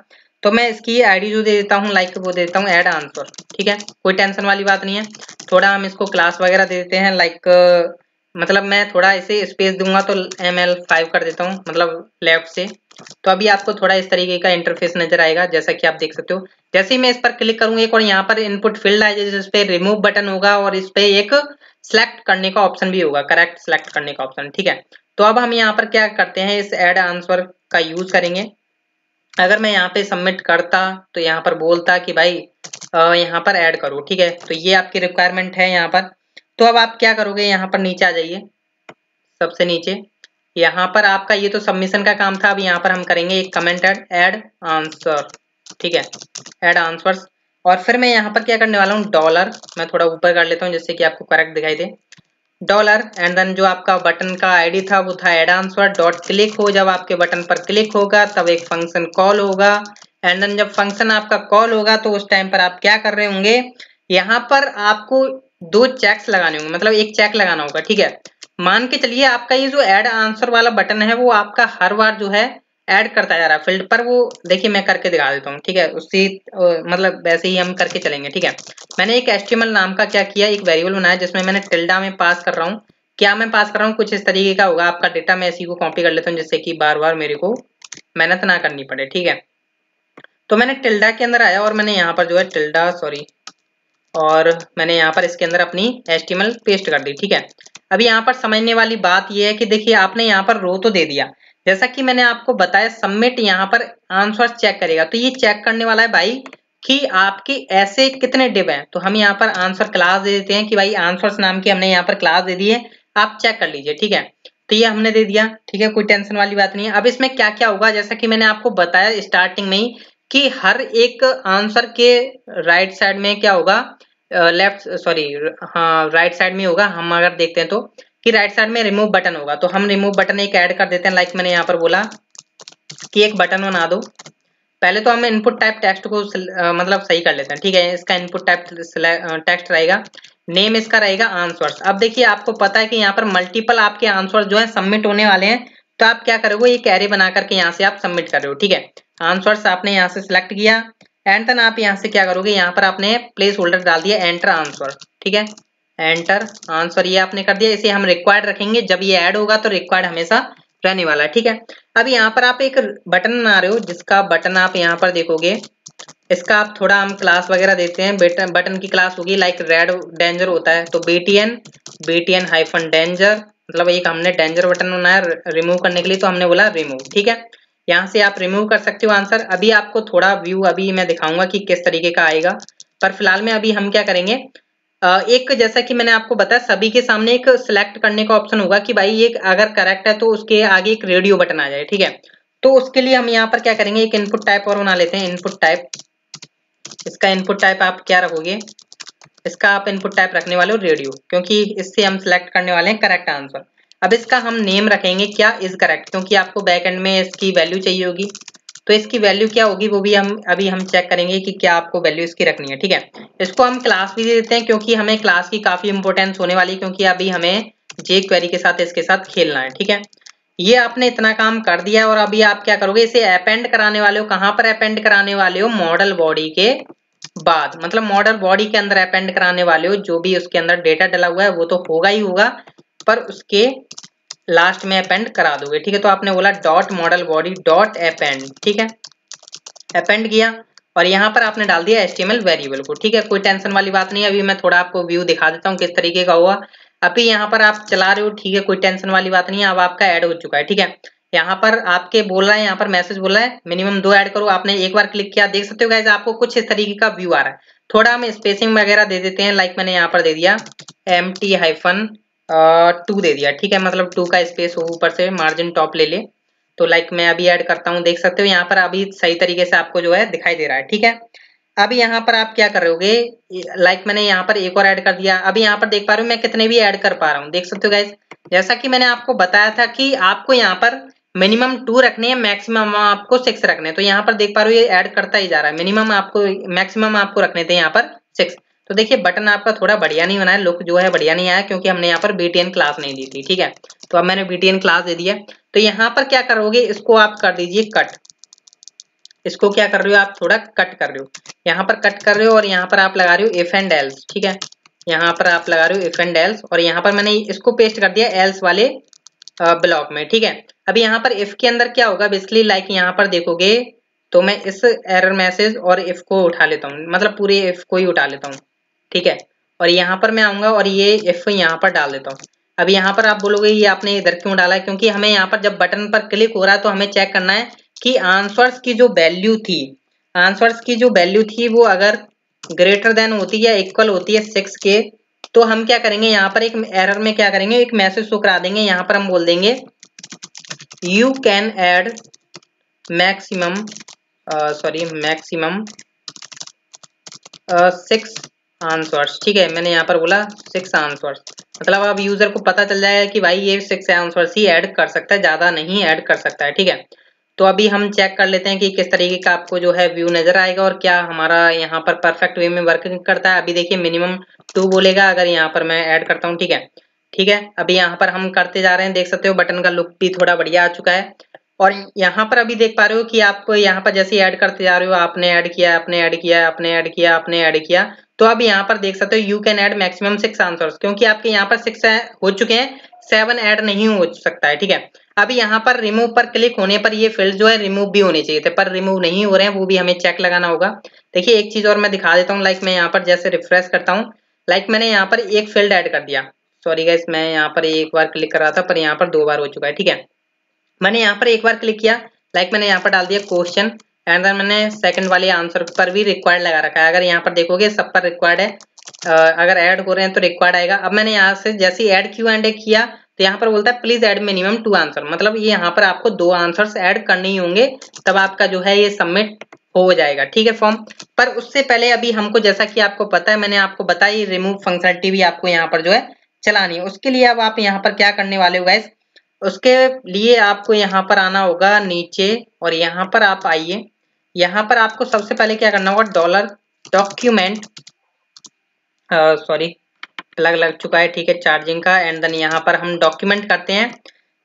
तो मैं इसकी आईडी जो दे देता हूँ, लाइक वो दे देता हूँ ऐड आंसर, ठीक है, कोई टेंशन वाली बात नहीं है। थोड़ा हम इसको क्लास वगैरह दे देते हैं, लाइक मतलब मैं थोड़ा इसे स्पेस दूंगा तो ml5 कर देता हूँ, मतलब लेफ्ट से। तो अभी आपको थोड़ा इस तरीके का इंटरफेस नजर आएगा, जैसा कि आप देख सकते हो। जैसे ही मैं इस पर क्लिक करूंगा, एक और यहाँ पर इनपुट फील्ड आ जाए, जिस पे रिमूव बटन होगा, और इस पे एक सिलेक्ट करने का ऑप्शन भी होगा, करेक्ट सिलेक्ट करने का ऑप्शन, ठीक है। तो अब हम यहाँ पर क्या करते हैं, इस ऐड आंसर का यूज करेंगे। अगर मैं यहाँ पे सबमिट करता तो यहाँ पर बोलता कि भाई यहाँ पर ऐड करो, ठीक है। तो ये आपकी रिक्वायरमेंट है यहाँ पर। तो अब आप क्या करोगे, यहाँ पर नीचे आ जाइए, सबसे नीचे यहाँ पर आपका ये तो सबमिशन का काम था। अब यहाँ पर हम करेंगे एक कमेंट ऐड आंसर, ठीक है, ऐड आंसर्स। और फिर मैं यहाँ पर क्या करने वाला हूँ, डॉलर मैं थोड़ा ऊपर कर लेता हूँ जिससे कि आपको करेक्ट दिखाई दे, डॉलर, एंड देन जो आपका बटन का आईडी था वो था ऐड आंसर डॉट क्लिक हो। जब आपके बटन पर क्लिक होगा तब एक फंक्शन कॉल होगा, एंड देन जब फंक्शन आपका कॉल होगा तो उस टाइम पर आप क्या कर रहे होंगे, यहाँ पर आपको 2 चेक्स लगाने होंगे, मतलब एक चेक लगाना होगा, ठीक है। मान के चलिए आपका ये जो ऐड आंसर वाला बटन है वो आपका हर बार जो है ऐड करता जा रहा है फील्ड पर। वो देखिए मैं करके दिखा देता हूँ, ठीक है, उसी मतलब वैसे ही हम करके चलेंगे, ठीक है। मैंने एक HTML नाम का क्या किया, एक वेरिएबल बनाया जिसमें मैंने टिल्डा में पास कर रहा हूँ। क्या मैं पास कर रहा हूँ, कुछ इस तरीके का होगा आपका डेटा। मैं इसी को कॉपी कर लेता हूँ जिससे कि बार बार मेरे को मेहनत ना करनी पड़े, ठीक है। तो मैंने टिल्डा के अंदर आया और मैंने यहाँ पर जो है टिल्डा सॉरी, और मैंने यहाँ पर इसके अंदर अपनी HTML पेस्ट कर दी, ठीक है। अभी यहाँ पर समझने वाली बात यह है कि देखिए आपने यहाँ पर रो तो दे दिया, जैसा कि मैंने आपको बताया सबमिट यहाँ पर आंसर चेक करेगा, तो ये चेक करने वाला है भाई कि आपके ऐसे कितने डिव हैं। तो हम यहाँ पर आंसर क्लास दे देते हैं कि भाई आंसर्स नाम की हमने यहाँ पर क्लास दे दी है, आप चेक कर लीजिए, ठीक है। तो ये हमने दे दिया, ठीक है, कोई टेंशन वाली बात नहीं है। अब इसमें क्या क्या होगा, जैसा कि मैंने आपको बताया स्टार्टिंग में ही कि हर एक आंसर के राइट साइड में क्या होगा, लेफ्ट सॉरी हाँ राइट साइड में होगा। हम अगर देखते हैं तो कि राइट साइड में रिमूव बटन होगा, तो हम रिमूव बटन एक ऐड कर देते हैं। लाइक मैंने यहाँ पर बोला कि एक बटन बना दो। पहले तो हम इनपुट टाइप टेक्स्ट को मतलब सही कर लेते हैं, ठीक है। इसका इनपुट टाइप टेक्स्ट रहेगा, नेम इसका रहेगा आंसर्स। अब देखिए आपको पता है कि यहाँ पर मल्टीपल आपके आंसर जो है सबमिट होने वाले हैं, तो आप क्या करोगे, एक कैरी बना करके यहाँ से आप सबमिट कर रहे हो, ठीक है। आंसर्स आपने यहाँ से सिलेक्ट किया, एंड देन आप यहाँ से क्या करोगे, यहाँ पर आपने प्लेस होल्डर डाल दिया एंटर आंसर, ठीक है, एंटर आंसर ये आपने कर दिया। इसे हम रिक्वायर्ड रखेंगे, जब ये ऐड होगा तो रिक्वायर्ड हमेशा रहने वाला है, ठीक है। अब यहाँ पर आप एक बटन बना रहे हो, जिसका बटन आप यहाँ पर देखोगे, इसका आप थोड़ा हम क्लास वगैरह देते हैं। बटन की क्लास होगी लाइक रेड डेंजर होता है, तो btn हाइफन डेंजर, मतलब एक हमने डेंजर बटन बनाया रिमूव करने के लिए, तो हमने बोला रिमूव, ठीक है। यहाँ से आप रिमूव कर सकते हो आंसर। अभी आपको थोड़ा व्यू अभी मैं दिखाऊंगा कि किस तरीके का आएगा, पर फिलहाल में अभी हम क्या करेंगे, एक जैसा कि मैंने आपको बताया सभी के सामने एक सिलेक्ट करने का ऑप्शन होगा कि भाई ये अगर करेक्ट है तो उसके आगे एक रेडियो बटन आ जाए, ठीक है। तो उसके लिए हम यहाँ पर क्या करेंगे, एक इनपुट टाइप और बना लेते हैं, इनपुट टाइप। इसका इनपुट टाइप आप क्या रखोगे, इसका आप इनपुट टाइप रखने वाले हो रेडियो, क्योंकि इससे हम सिलेक्ट करने वाले हैं करेक्ट आंसर। अब इसका हम नेम रखेंगे क्या इज करेक्ट, क्योंकि आपको बैक एंड में इसकी वैल्यू चाहिए होगी। तो इसकी वैल्यू क्या होगी वो भी हम चेक करेंगे कि क्या आपको वैल्यू इसकी रखनी है, ठीक है। इसको हम क्लास भी दे देते हैं क्योंकि हमें क्लास की काफी इंपॉर्टेंस होने वाली है, क्योंकि अभी हमें जे क्वेरी के साथ इसके साथ खेलना है, ठीक है। ये आपने इतना काम कर दिया और अभी आप क्या करोगे, इसे अपेंड कराने वाले हो। कहां पर अपेंड कराने वाले हो, मॉडल बॉडी के बाद, मतलब मॉडल बॉडी के अंदर अपेंड कराने वाले हो। जो भी उसके अंदर डेटा डला हुआ है वो तो होगा ही होगा, पर उसके लास्ट में अपेंड करा दोगे, ठीक है। तो आपने बोला dot model body dot append, ठीक है। अपेंड किया और यहाँ पर आपने डाल दिया HTML वेरिएबल को, ठीक है। कोई टेंशन वाली बात नहीं है। अभी मैं थोड़ा आपको व्यू दिखा देता हूँ किस तरीके का हुआ। अभी यहाँ पर आप चला रहे हो, ठीक है, कोई टेंशन वाली बात नहीं है। अब आपका ऐड हो चुका है, ठीक है। यहाँ पर आपके बोल रहा है, यहाँ पर मैसेज बोल रहा है मिनिमम 2 ऐड करो। आपने एक बार क्लिक किया, देख सकते हो गाइस आपको कुछ इस तरीके का व्यू आ रहा है। थोड़ा हम स्पेसिंग वगैरह दे देते हैं, लाइक मैंने यहाँ पर दे दिया MT-2 दे दिया, ठीक है। मतलब 2 का स्पेस हो, ऊपर से मार्जिन टॉप ले ले। तो लाइक मैं अभी ऐड करता हूँ, देख सकते हो यहाँ पर अभी सही तरीके से आपको जो है दिखाई दे रहा है, ठीक है। अब यहाँ पर आप क्या करोगे, लाइक मैंने यहाँ पर एक और ऐड कर दिया। अभी यहाँ पर देख पा रहे हो मैं कितने भी ऐड कर पा रहा हूँ, देख सकते हो गाइस। जैसा कि मैंने आपको बताया था कि आपको यहाँ पर मिनिमम 2 रखने हैं, मैक्सिमम आपको 6 रखने हैं। तो यहाँ पर देख पा रहे हो ये ऐड करता ही जा रहा है। मिनिमम आपको, मैक्सिमम आपको रखने थे यहाँ पर 6। तो देखिए बटन आपका थोड़ा बढ़िया नहीं बना है, लुक जो है बढ़िया नहीं आया, क्योंकि हमने यहाँ पर BTN क्लास नहीं दी थी, ठीक है। तो अब मैंने BTN क्लास दे दिया। तो यहाँ पर क्या करोगे, इसको आप कर दीजिए कट। इसको क्या कर रहे हो आप, थोड़ा कट कर रहे हो, यहाँ पर कट कर रहे हो और यहाँ पर आप लगा रहे हो इफ एंड एल्स, ठीक है। यहाँ पर आप लगा रहे हो इफ एंड एल्स और यहाँ पर मैंने इसको पेस्ट कर दिया एल्स वाले ब्लॉक में, ठीक है। अभी यहाँ पर इफ के अंदर क्या होगा बेसिकली, लाइक यहाँ पर देखोगे तो मैं इस एरर मैसेज और इफ को उठा लेता हूँ, मतलब पूरे इफ को ही उठा लेता हूँ, ठीक है। और यहाँ पर मैं आऊंगा और ये इफ यहाँ पर डाल देता हूँ। अब यहाँ पर आप बोलोगे ये आपने इधर क्यों डाला है, क्योंकि हमें यहाँ पर जब बटन पर क्लिक हो रहा है तो हमें चेक करना है कि आंसर्स की जो वैल्यू थी, आंसर्स की जो वैल्यू थी वो अगर ग्रेटर देन होती है, इक्वल होती है 6 के, तो हम क्या करेंगे, यहाँ पर एक एरर में क्या करेंगे, एक मैसेज शो करा देंगे। यहाँ पर हम बोल देंगे you can add maximum maximum 6 answers, ठीक है। मैंने यहाँ पर बोला 6 आंसर्स, मतलब अब यूजर को पता चल जाएगा कि भाई ये 6 आंसर्स ही ऐड कर सकता है, ज्यादा नहीं ऐड कर सकता है, ठीक है। तो अभी हम चेक कर लेते हैं कि किस तरीके का आपको जो है व्यू नजर आएगा और क्या हमारा यहाँ पर परफेक्ट वे में वर्किंग करता है। अभी देखिए मिनिमम 2 बोलेगा अगर यहाँ पर मैं ऐड करता हूँ, ठीक है, ठीक है। अभी यहाँ पर हम करते जा रहे हैं, देख सकते हो बटन का लुक भी थोड़ा बढ़िया आ चुका है। और यहाँ पर अभी देख पा रहे हो कि आपको यहाँ पर जैसे ऐड करते जा रहे हो, आपने ऐड किया, आपने ऐड किया, आपने ऐड किया, आपने ऐड किया, तो अब यहाँ पर देख सकते हो you can add maximum 6 answers, क्योंकि आपके यहाँ पर 6 हो चुके हैं, 7 ऐड नहीं हो सकता है, ठीक है। अभी यहाँ पर रिमूव पर क्लिक होने पर ये फील्ड जो है रिमूव भी होने चाहिए थे, पर रिमूव नहीं हो रहे हैं, वो भी हमें चेक लगाना होगा। देखिए एक चीज और मैं दिखा देता हूँ, लाइक मैं यहाँ पर जैसे रिफ्रेश करता हूँ, लाइक मैंने यहाँ पर एक फील्ड ऐड कर दिया। सॉरी गाइस, मैं यहाँ पर एक बार क्लिक कर रहा था पर यहाँ पर 2 बार हो चुका है, ठीक है। मैंने यहाँ पर एक बार क्लिक किया, लाइक मैंने यहाँ पर डाल दिया क्वेश्चन एंड देन मैंने सेकंड वाले आंसर पर भी रिक्वायर्ड लगा रखा है। अगर यहाँ पर देखोगे सब पर रिक्वायर्ड है, अगर ऐड हो रहे हैं तो रिक्वायर्ड आएगा। अब मैंने यहाँ से जैसे ऐड क्यू एंड ए किया तो यहाँ पर बोलता है प्लीज ऐड मिनिमम 2 आंसर, मतलब ये यहाँ पर आपको 2 आंसर्स ऐड करने ही होंगे, तब आपका जो है ये सबमिट हो जाएगा, ठीक है, फॉर्म। पर उससे पहले अभी हमको, जैसा कि आपको पता है, मैंने आपको बताई रिमूव फंक्शनलिटी भी आपको यहाँ पर जो है चलानी है। उसके लिए अब आप यहाँ पर क्या करने वाले हो गाइस, उसके लिए आपको यहाँ पर आना होगा नीचे और यहाँ पर आप आइए। यहाँ पर आपको सबसे पहले क्या करना होगा, डॉलर डॉक्यूमेंट, सॉरी लग चुका है, ठीक है, चार्जिंग का, एंड देन यहाँ पर हम डॉक्यूमेंट करते हैं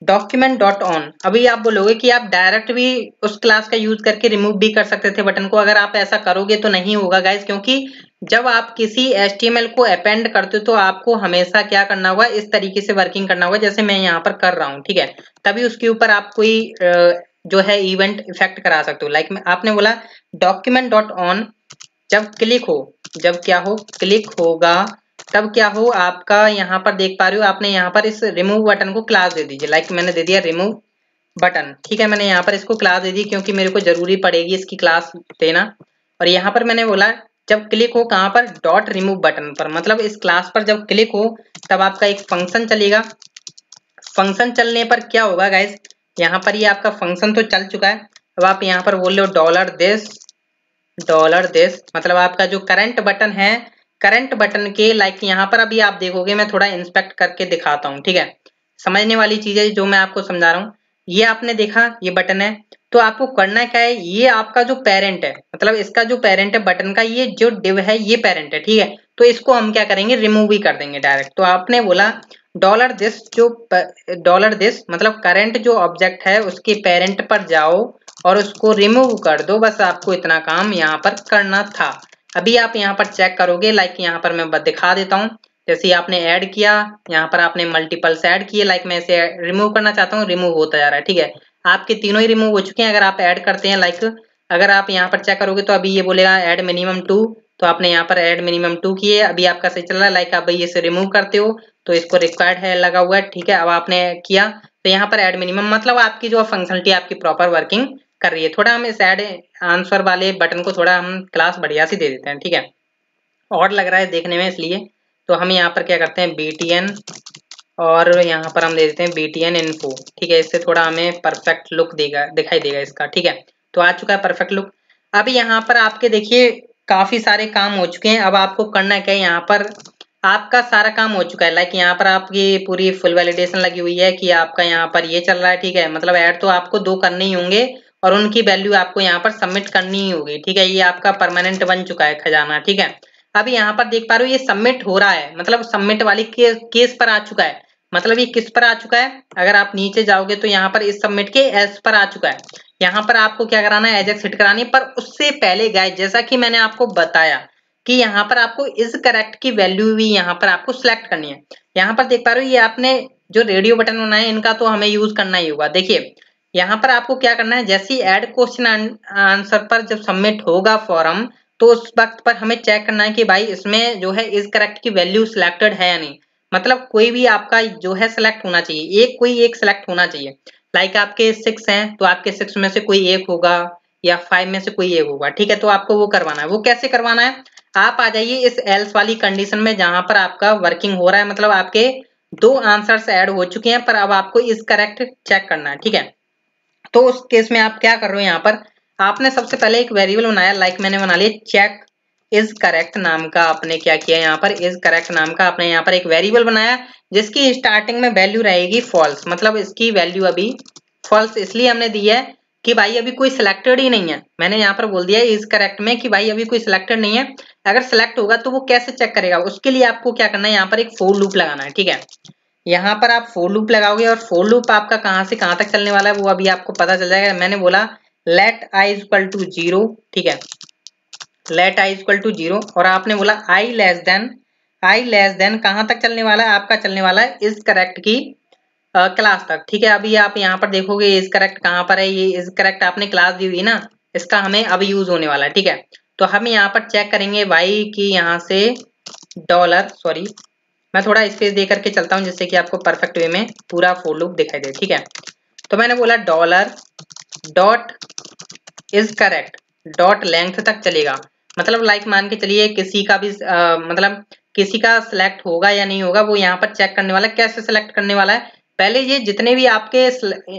डॉक्यूमेंट डॉट ऑन। अभी आप बोलोगे कि आप डायरेक्ट भी उस क्लास का यूज करके रिमूव भी कर सकते थे बटन को, अगर आप ऐसा करोगे तो नहीं होगा गाइस, क्योंकि जब आप किसी HTML को अपेंड करते हो तो आपको हमेशा क्या करना होगा, इस तरीके से वर्किंग करना होगा जैसे मैं यहाँ पर कर रहा हूँ, ठीक है। तभी उसके ऊपर आप कोई जो है इवेंट इफेक्ट करा सकते हो। लाइक आपने बोला डॉक्यूमेंट डॉट ऑन, जब क्लिक हो, जब क्या हो, क्लिक होगा, तब क्या हो आपका, यहाँ पर देख पा रहे हो आपने यहाँ पर इस रिमूव बटन को क्लास दे दीजिए। लाइक मैंने दे दिया रिमूव बटन, ठीक है। मैंने यहाँ पर इसको क्लास दे दी क्योंकि मेरे को जरूरी पड़ेगी इसकी क्लास देना। और यहाँ पर मैंने बोला जब क्लिक हो कहाँ पर, डॉट रिमूव बटन पर, मतलब इस क्लास पर जब क्लिक हो तब आपका एक फंक्शन चलेगा। फंक्शन चलने पर क्या होगा गाइस, यहाँ पर ये आपका फंक्शन तो चल चुका है। अब आप यहाँ पर बोल रहे हो डॉलर दिस, मतलब आपका जो करंट बटन है, करंट बटन के लाइक यहाँ पर अभी आप देखोगे, मैं थोड़ा इंस्पेक्ट करके दिखाता हूँ, ठीक है। समझने वाली चीज है जो मैं आपको समझा रहा हूँ। ये आपने देखा, ये बटन है, तो आपको करना क्या है, ये आपका जो पेरेंट है, मतलब इसका जो पेरेंट है बटन का, ये जो डिव है ये पेरेंट है, ठीक है। तो इसको हम क्या करेंगे, रिमूव ही कर देंगे डायरेक्ट। तो आपने बोला डॉलर दिस, जो डॉलर दिस मतलब करंट जो ऑब्जेक्ट है उसके पेरेंट पर जाओ और उसको रिमूव कर दो, बस आपको इतना काम यहाँ पर करना था। अभी आप यहाँ पर चेक करोगे, लाइक यहाँ पर मैं दिखा देता हूँ। जैसे आपने ऐड किया, यहाँ पर आपने मल्टीपल्स ऐड किए, लाइक मैं इसे रिमूव करना चाहता हूँ, रिमूव होता जा रहा है, ठीक है। आपके तीनों ही रिमूव हो चुके हैं। अगर आप ऐड करते हैं, लाइक अगर आप यहाँ पर चेक करोगे तो अभी ये बोलेगा ऐड मिनिमम 2, तो आपने यहाँ पर ऐड मिनिमम 2 किए, अभी आपका सही चल रहा है। लाइक आप भाई इसे रिमूव करते हो तो इसको रिक्वायर्ड है लगा हुआ है, ठीक है। अब आपने किया तो यहाँ पर ऐड मिनिमम, मतलब आपकी जो फंक्शनलिटी आपकी प्रॉपर वर्किंग कर रही है। थोड़ा हम इस ऐड आंसर वाले बटन को थोड़ा हम क्लास बढ़िया सी दे देते हैं, ठीक है, और लग रहा है देखने में, इसलिए तो हम यहाँ पर क्या करते हैं btn, और यहाँ पर हम दे देते हैं btn info, ठीक है। इससे थोड़ा हमें परफेक्ट लुक देगा, दिखाई देगा इसका, ठीक है। तो आ चुका है परफेक्ट लुक। अब यहाँ पर आपके देखिए काफी सारे काम हो चुके हैं। अब आपको करना क्या है, यहाँ पर आपका सारा काम हो चुका है। लाइक यहाँ पर आपकी पूरी फुल वैलिडेशन लगी हुई है कि आपका यहाँ पर ये चल रहा है, ठीक है। मतलब ऐड तो आपको 2 करने ही होंगे और उनकी वैल्यू आपको यहाँ पर सबमिट करनी ही होगी, ठीक है। ये आपका परमानेंट बन चुका है खजाना, ठीक है। अभी यहाँ पर देख पा रहे हो ये सबमिट हो रहा है, मतलब सबमिट वाली केस पर आ चुका है। मतलब ये किस पर आ चुका है, अगर आप नीचे जाओगे तो यहाँ पर इस सबमिट के एस पर आ चुका है। यहाँ पर आपको क्या कराना है, एजेक्स हिट करानी है। पर उससे पहले गाइस, जैसा कि मैंने आपको बताया कि यहाँ पर आपको इज करेक्ट की वैल्यू भी यहाँ पर आपको सिलेक्ट करनी है। यहाँ पर देख पा रहे हो ये आपने जो रेडियो बटन बनाए इनका तो हमें यूज करना ही होगा। देखिए यहाँ पर आपको क्या करना है, जैसे ही ऐड क्वेश्चन आंसर पर जब सबमिट होगा फॉर्म, तो उस वक्त पर हमें चेक करना है कि भाई इसमें जो है इज करेक्ट की वैल्यू सिलेक्टेड है या नहीं। मतलब कोई भी आपका जो है सिलेक्ट होना चाहिए, कोई एक सिलेक्ट होना चाहिए। लाइक आपके 6 हैं तो आपके 6 में से कोई एक होगा या 5 में से कोई एक होगा, ठीक है। तो आपको वो करवाना है। वो कैसे करवाना है, आप आ जाइए इस एल्स वाली कंडीशन में जहां पर आपका वर्किंग हो रहा है, मतलब आपके 2 आंसर्स ऐड हो चुके हैं पर अब आपको इज करेक्ट चेक करना है, ठीक है। तो उस केस में आप क्या कर रहे हो, यहाँ पर आपने सबसे पहले एक वेरिएबल बनाया, लाइक मैंने बना लिया चेक इज करेक्ट नाम का। आपने क्या किया, यहाँ पर इज करेक्ट नाम का आपने यहाँ पर एक वेरिएबल बनाया जिसकी स्टार्टिंग में वैल्यू रहेगी फॉल्स, मतलब इसकी वैल्यू अभी फॉल्स इसलिए हमने दी है कि भाई अभी कोई सिलेक्टेड ही नहीं है। मैंने यहाँ पर बोल दिया इज करेक्ट में कि भाई अभी कोई सिलेक्टेड नहीं है। अगर सिलेक्ट होगा तो वो कैसे चेक करेगा, उसके लिए आपको क्या करना है, यहाँ पर एक फोर लूप लगाना है, ठीक है। यहाँ पर आप फोर लूप लगाओगे और फोर लूप आपका कहाँ से कहाँ तक चलने वाला है वो अभी आपको पता चल जाएगा। मैंने बोला लेट आई इक्वल टू 0, ठीक है, लेट आई इक्वल टू 0, और आपने बोला आई लेस देन कहाँ तक चलने वाला है, आपका चलने वाला है इज करेक्ट की क्लास तक, ठीक है। अभी आप यहाँ पर देखोगे इज करेक्ट कहाँ पर है, ये इज करेक्ट आपने क्लास दी हुई ना, इसका हमें अब यूज होने वाला है, ठीक है। तो हम यहाँ पर चेक करेंगे भाई कि यहाँ से डॉलर, सॉरी मैं थोड़ा स्पेस दे करके चलता हूँ जिससे कि आपको परफेक्ट वे में पूरा फॉर लूप दिखाई दे, ठीक है। तो मैंने बोला dollar dot is correct dot length तक चलेगा, मतलब लाइक मान के चलिए किसी का भी मतलब किसी का सिलेक्ट होगा या नहीं होगा वो यहाँ पर चेक करने वाला है। कैसे सिलेक्ट करने वाला है, पहले ये जितने भी आपके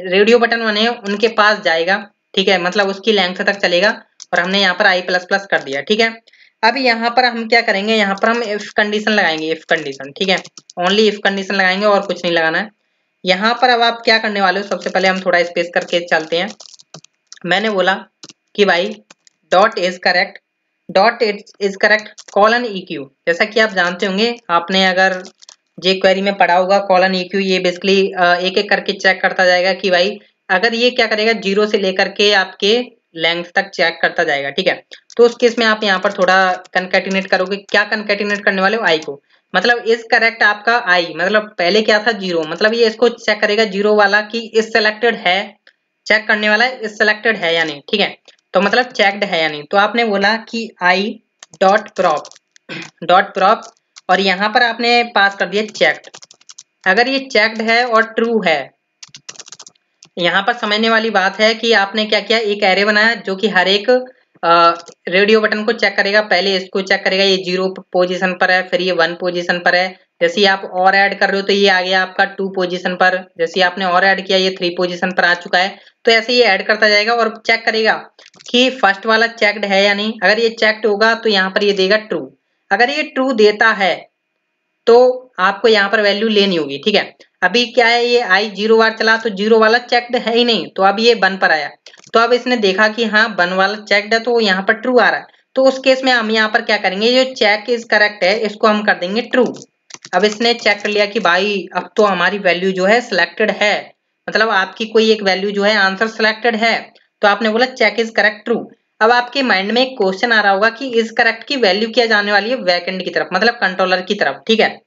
रेडियो बटन बने हैं उनके पास जाएगा, ठीक है, मतलब उसकी लेंथ तक चलेगा, और हमने यहाँ पर आई प्लस प्लस कर दिया, ठीक है। अब यहाँ पर हम क्या करेंगे, यहाँ पर हम इफ कंडीशन लगाएंगे, इफ कंडीशन, ठीक है, ओनली इफ कंडीशन लगाएंगे और कुछ नहीं लगाना है। यहाँ पर अब आप क्या करने वाले हो, सबसे पहले हम थोड़ा स्पेस करके चलते हैं। मैंने बोला कि भाई dot is correct colon EQ, जैसा कि आप जानते होंगे, आपने अगर जे क्वेरी में पढ़ा होगा कॉलन EQ, ये बेसिकली एक एक करके चेक करता जाएगा कि भाई अगर ये क्या करेगा 0 से लेकर के आपके लेंथ तक चेक करता जाएगा, ठीक है। तो उस केस में आप यहाँ पर थोड़ा कनकैटिनेट करोगे। क्या कनकैटिनेट करने वाले हो, आई को, मतलब इज करेक्ट आपका आई, मतलब पहले क्या था 0, मतलब ये इसको चेक करेगा 0 वाला कि इज सेलेक्टेड है, चेक करने वाला है इज सेलेक्टेड है या नहीं, ठीक है। तो मतलब चेक्ड है या नहीं, तो आपने बोला कि आई डॉट प्रॉप और यहाँ पर आपने पास कर दिया चेक्ड। अगर ये चेक्ड है और ट्रू है, यहाँ पर समझने वाली बात है कि आपने क्या किया, एक एरे बनाया जो कि हर एक रेडियो बटन को चेक करेगा। पहले इसको चेक करेगा ये 0 पोजीशन पर है, फिर ये 1 पोजीशन पर है। जैसे ही आप और ऐड कर रहे हो तो ये आ गया आपका 2 पोजीशन पर, जैसे आपने और ऐड किया ये 3 पोजीशन पर आ चुका है। तो ऐसे ये ऐड करता जाएगा और चेक करेगा कि फर्स्ट वाला चेक्ड है या नहीं। अगर ये चेक्ड होगा तो यहाँ पर ये देगा ट्रू। अगर ये ट्रू देता है तो आपको यहाँ पर वैल्यू लेनी होगी, ठीक है। अभी क्या है, ये आई 0 बार चला तो 0 वाला चेक्ड है ही नहीं, तो अब ये 1 पर आया। तो अब इसने देखा कि हाँ 1 वाला चेक्ड है, तो यहाँ पर ट्रू आ रहा है। तो उस केस में हम यहाँ पर क्या करेंगे, ये चेक इज करेक्ट है इसको हम कर देंगे ट्रू। अब इसने चेक कर लिया कि भाई अब तो हमारी वैल्यू जो है सिलेक्टेड है, मतलब आपकी कोई एक वैल्यू जो है आंसर सिलेक्टेड है, तो आपने बोला चेक इज करेक्ट ट्रू। अब आपके माइंड में एक क्वेश्चन आ रहा होगा कि इज करेक्ट की वैल्यू क्या जाने वाली है, बैकएंड की तरफ, मतलब कंट्रोलर की तरफ, ठीक है।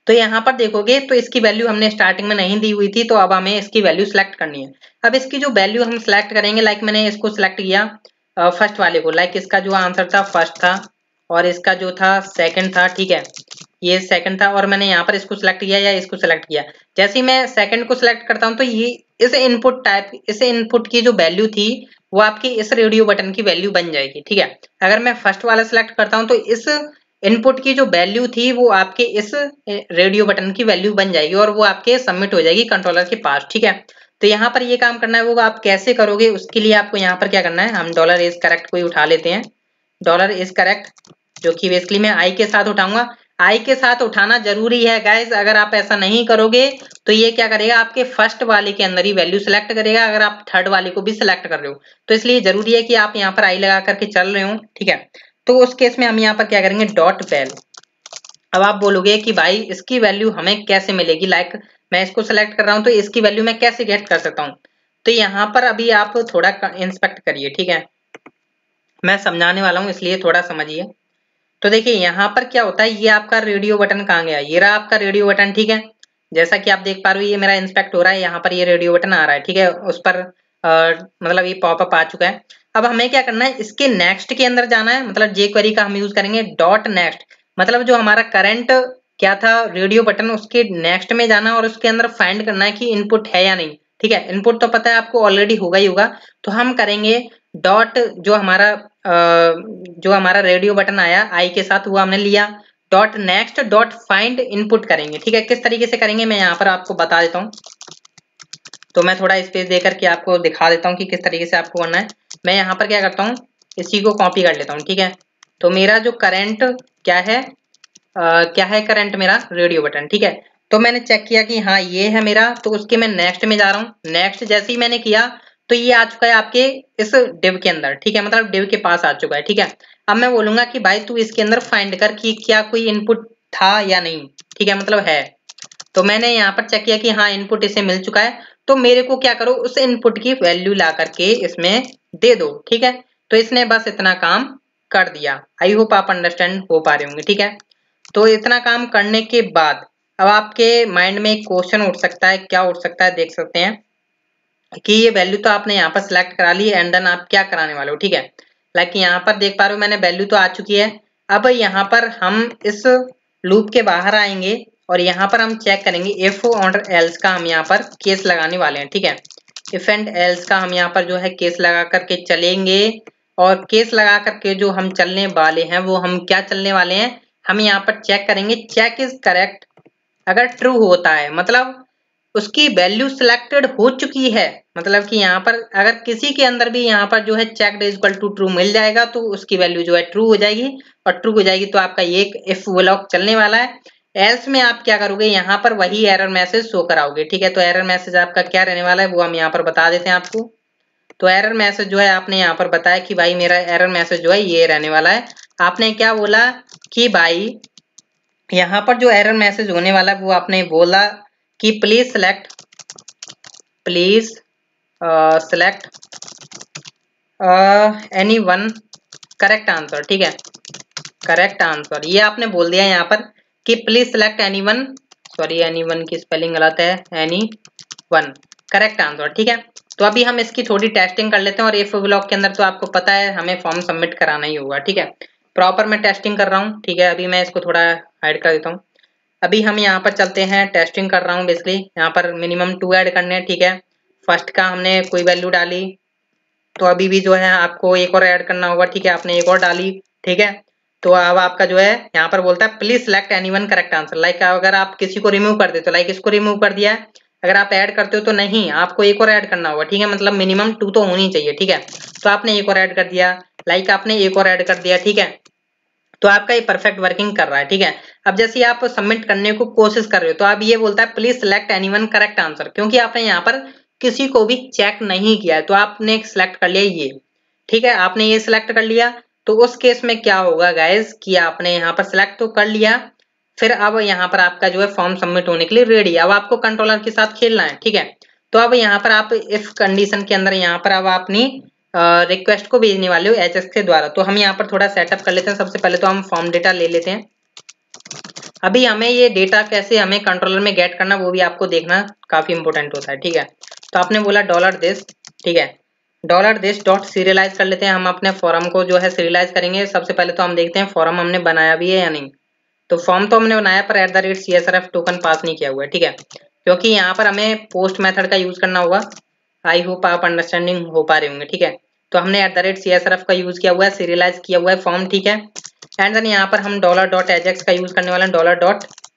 तो यहाँ पर देखोगे तो इसकी वैल्यू हमने स्टार्टिंग में नहीं दी हुई थी, तो अब हमें इसकी वैल्यू सिलेक्ट करनी है। अब इसकी जो वैल्यू हम सिलेक्ट करेंगे, लाइक मैंने इसको सिलेक्ट किया फर्स्ट वाले को, लाइक इसका जो आंसर था फर्स्ट था और इसका जो था सेकंड था, ठीक है, ये सेकंड था, और मैंने यहाँ पर इसको सिलेक्ट किया या इसको सिलेक्ट किया। जैसे ही मैं सेकंड को सिलेक्ट करता हूँ तो ये इस इनपुट की जो वैल्यू थी वो आपकी इस रेडियो बटन की वैल्यू बन जाएगी, ठीक है। अगर मैं फर्स्ट वाला सिलेक्ट करता हूँ तो इस इनपुट की जो वैल्यू थी वो आपके इस रेडियो बटन की वैल्यू बन जाएगी और वो आपके सबमिट हो जाएगी कंट्रोलर के पास, ठीक है। तो यहाँ पर ये काम करना है, वो आप कैसे करोगे उसके लिए आपको यहाँ पर क्या करना है, हम डॉलर इज करेक्ट को ही उठा लेते हैं। डॉलर इज करेक्ट जो कि बेसिकली मैं आई के साथ उठाऊंगा। आई के साथ उठाना जरूरी है गाइस, अगर आप ऐसा नहीं करोगे तो ये क्या करेगा, आपके फर्स्ट वाले के अंदर ही वैल्यू सिलेक्ट करेगा, अगर आप थर्ड वाले को भी सिलेक्ट कर रहे हो। तो इसलिए जरूरी है कि आप यहाँ पर आई लगा करके चल रहे हो, ठीक है। तो उस केस में हम यहाँ पर क्या करेंगे, डॉट वैल। अब आप बोलोगे कि भाई इसकी वैल्यू हमें कैसे मिलेगी, लाइक मैं इसको सिलेक्ट कर रहा हूँ तो इसकी वैल्यू मैं कैसे गेट कर सकता हूँ। तो यहाँ पर अभी आप थोड़ा इंस्पेक्ट करिए, ठीक है, मैं समझाने वाला हूँ इसलिए थोड़ा समझिए। तो देखिए यहाँ पर क्या होता है, ये आपका रेडियो बटन कहाँ गया, ये रहा आपका रेडियो बटन, ठीक है। जैसा कि आप देख पा रहे हो ये मेरा इंस्पेक्ट हो रहा है, यहाँ पर ये रेडियो बटन आ रहा है, ठीक है, उस पर मतलब ये पॉपअप आ चुका है। अब हमें क्या करना है, इसके नेक्स्ट के अंदर जाना है, मतलब जे क्वेरी का हम यूज करेंगे डॉट नेक्स्ट, मतलब जो हमारा करंट क्या था रेडियो बटन उसके नेक्स्ट में जाना और उसके अंदर फाइंड करना है कि इनपुट है या नहीं, ठीक है। इनपुट तो पता है आपको ऑलरेडी होगा ही होगा, तो हम करेंगे डॉट जो हमारा रेडियो बटन आया आई के साथ वो हमने लिया, dot next dot find input करेंगे, ठीक है। किस तरीके से करेंगे मैं यहाँ पर आपको बता देता हूँ, तो मैं थोड़ा स्पेस देकर के आपको दिखा देता हूँ कि किस तरीके से आपको करना है। मैं यहाँ पर क्या करता हूँ, इसी को कॉपी कर लेता हूँ, ठीक है। तो मेरा जो करंट क्या है करंट मेरा रेडियो बटन, ठीक है। तो मैंने चेक किया कि हाँ ये है मेरा, तो उसके मैं नेक्स्ट में जा रहा हूँ। नेक्स्ट जैसे ही मैंने किया तो ये आ चुका है आपके इस डिव के अंदर, ठीक है, मतलब डिव के पास आ चुका है, ठीक है। अब मैं बोलूंगा कि भाई तू इसके अंदर फाइंड कर कि क्या कोई इनपुट था या नहीं, ठीक है, मतलब है। तो मैंने यहाँ पर चेक किया कि हाँ इनपुट इसे मिल चुका है, तो मेरे को क्या करो, उस इनपुट की वैल्यू ला करके इसमें दे दो, ठीक है। तो इसने बस इतना काम कर दिया। आई होप आप अंडरस्टैंड हो पा रहे होंगे, ठीक है। तो इतना काम करने के बाद अब आपके माइंड में एक क्वेश्चन उठ सकता है, क्या उठ सकता है देख सकते हैं कि ये वैल्यू तो आपने यहाँ पर सिलेक्ट करा ली, एंड देन आप क्या कराने वाले हो, ठीक है। लाइक यहाँ पर देख पा रहे हो मैंने वैल्यू तो आ चुकी है। अब यहाँ पर हम इस लूप के बाहर आएंगे और यहाँ पर हम चेक करेंगे इफ और एल्स का हम यहाँ पर केस लगाने वाले हैं, ठीक है। इफ एंड एल्स का हम यहाँ पर जो है केस लगा करके चलेंगे, और केस लगा करके जो हम चलने वाले हैं वो हम क्या चलने वाले हैं, हम यहाँ पर चेक करेंगे चेक इज करेक्ट। अगर ट्रू होता है मतलब उसकी वैल्यू सिलेक्टेड हो चुकी है, मतलब कि यहाँ पर अगर किसी के अंदर भी यहाँ पर जो है checked is equal to true मिल जाएगा तो उसकी वैल्यू जो है ट्रू हो जाएगी, और ट्रू हो जाएगी तो आपका ये इफ ब्लॉक चलने वाला है। एल्स में आप क्या करोगे, यहाँ पर वही एरर मैसेज शो कराओगे, ठीक है। तो एरर मैसेज आपका क्या रहने वाला है वो हम यहाँ पर बता देते हैं आपको। तो एरर मैसेज जो है आपने यहाँ पर बताया कि भाई मेरा एरर मैसेज जो है ये रहने वाला है। आपने क्या बोला कि भाई यहाँ पर जो एरर मैसेज होने वाला है वो आपने बोला कि please select any one correct answer, ठीक है, करेक्ट आंसर ये आपने बोल दिया यहाँ पर कि please select any one, sorry any one की स्पेलिंग गलत है, एनी वन करेक्ट आंसर, ठीक है। तो अभी हम इसकी थोड़ी टेस्टिंग कर लेते हैं, और इफ ब्लॉक के अंदर तो आपको पता है हमें फॉर्म सबमिट कराना ही होगा, ठीक है। प्रॉपर मैं टेस्टिंग कर रहा हूँ, ठीक है। अभी मैं इसको थोड़ा हाइड कर देता हूँ। अभी हम यहाँ पर चलते हैं, टेस्टिंग कर रहा हूँ बेसिकली, यहाँ पर मिनिमम 2 ऐड करने हैं, ठीक है। फर्स्ट का हमने कोई वैल्यू डाली, तो अभी भी जो है आपको एक और ऐड करना होगा, ठीक है, आपने एक और डाली, ठीक है। तो अब आपका जो है यहाँ पर बोलता है please select anyone correct answer, like अगर आप किसी को रिमूव कर देते हो, लाइक इसको रिमूव कर दिया है, अगर आप ऐड करते हो तो नहीं आपको एक और ऐड करना होगा, ठीक है, मतलब मिनिमम 2 तो होनी चाहिए, ठीक है। तो आपने एक और ऐड कर दिया, लाइक आपने एक और ऐड कर दिया, ठीक है। तो आपका ये परफेक्ट वर्किंग कर रहा है, ठीक है। अब जैसे आप सबमिट करने को कोशिश कर रहे हो तो आप ये बोलता है please select anyone correct answer, क्योंकि आपने यहाँ पर किसी को भी चेक नहीं किया है, तो आपने सिलेक्ट कर लिया ये, ठीक है। आपने ये सिलेक्ट कर लिया, तो उस केस में क्या होगा गाइस कि आपने यहाँ पर सिलेक्ट तो कर लिया, फिर अब यहाँ पर आपका जो है फॉर्म सबमिट होने के लिए रेडी है। अब आपको कंट्रोलर के साथ खेलना है, ठीक है। तो अब यहाँ पर आप इस कंडीशन के अंदर यहाँ पर अब अपनी रिक्वेस्ट को भेजने वाले हो एचएक्स के द्वारा। तो हम यहाँ पर थोड़ा सेटअप कर लेते हैं। सबसे पहले तो हम फॉर्म डेटा ले लेते हैं। अभी हमें ये डेटा कैसे हमें कंट्रोलर में गेट करना वो भी आपको देखना काफी इंपॉर्टेंट होता है, ठीक है। तो आपने बोला $this, ठीक है, $this डॉट सीरियलाइज कर लेते हैं। हम अपने फॉर्म को जो है सीरियलाइज करेंगे। सबसे पहले तो हम देखते हैं फॉर्म हमने बनाया भी है या नहीं। तो फॉर्म तो हमने बनाया पर @CSRF टोकन पास नहीं किया हुआ है, ठीक है, क्योंकि यहाँ पर हमें पोस्ट मेथड का यूज करना होगा। आई होप आप अंडरस्टैंडिंग हो पा रहे होंगे, ठीक है। तो हमने @CSRF का यूज किया हुआ है, सीरियलाइज किया हुआ है फॉर्म, ठीक है। एंड देन यहाँ पर हम $.ajax का यूज करने वाले हैं,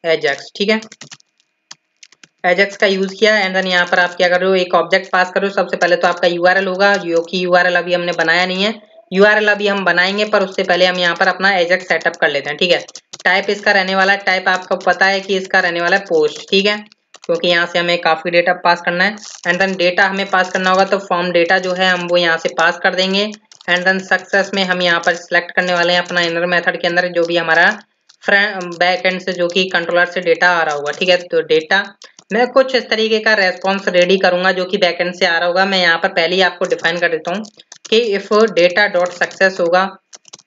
$.ajax, ठीक है। एजेक्स का यूज किया एंड देन यहाँ पर आप क्या कर रहे हो, एक ऑब्जेक्ट पास करो। सबसे पहले तो आपका यूआरएल होगा, जो कि यूआरएल अभी हमने बनाया नहीं है। यूआरएल अभी हम बनाएंगे, पर उससे पहले हम यहाँ पर अपना एजेक्स सेटअप कर लेते हैं, ठीक है। टाइप इसका रहने वाला है, टाइप आपको पता है कि इसका रहने वाला है पोस्ट, ठीक है, क्योंकि यहाँ से हमें काफी डेटा पास करना है। एंड देन डेटा हमें पास करना होगा, तो फॉर्म डेटा जो है हम वो यहाँ से पास कर देंगे। एंड देन सक्सेस में हम यहाँ पर सिलेक्ट करने वाले हैं अपना इनर मेथड के अंदर जो भी हमारा फ्रंट बैक एंड से जो कि कंट्रोलर से डेटा आ रहा होगा, ठीक है। तो डेटा मैं कुछ इस तरीके का रेस्पॉन्स रेडी करूंगा जो कि बैकएंड से आ रहा होगा। मैं यहाँ पर पहले ही आपको डिफाइन कर देता हूँ कि इफ डेटा डॉट सक्सेस होगा,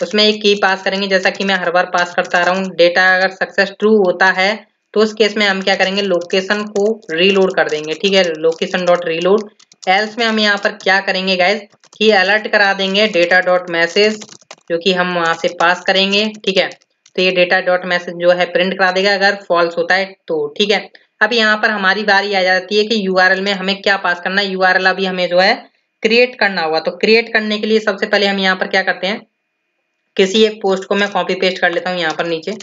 उसमें एक की पास करेंगे, जैसा कि मैं हर बार पास करता आ रहा हूँ। डेटा अगर सक्सेस ट्रू होता है तो उस केस में हम क्या करेंगे, लोकेशन को रीलोड कर देंगे, ठीक है, लोकेशन डॉट रीलोड। एल्स में हम यहाँ पर क्या करेंगे गाइज कि अलर्ट करा देंगे डेटा डॉट मैसेज, जो कि हम वहां से पास करेंगे, ठीक है। तो ये डेटा डॉट मैसेज जो है प्रिंट करा देगा अगर फॉल्स होता है तो, ठीक है। अब यहाँ पर हमारी बारी आ जाती है कि यूआरएल में हमें क्या पास करना है। यूआरएल अभी हमें जो है क्रिएट करना होगा। तो क्रिएट करने के लिए सबसे पहले हम यहाँ पर क्या करते हैं, किसी एक पोस्ट को मैं कॉपी पेस्ट कर लेता हूँ यहाँ पर नीचे।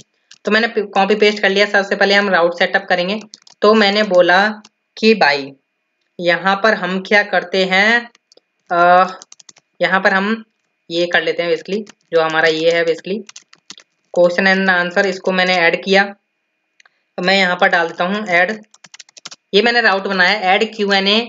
तो मैंने कॉपी पेस्ट कर लिया। सबसे पहले हम राउट सेटअप करेंगे। तो मैंने बोला कि भाई यहाँ पर हम क्या करते हैं, यहाँ पर हम ये कर लेते हैं बेसिकली, जो हमारा ये है बेसिकली क्वेश्चन एंड आंसर, इसको मैंने ऐड किया। तो मैं यहाँ पर डाल देता हूँ ऐड, ये मैंने राउट बनाया ऐड Q&A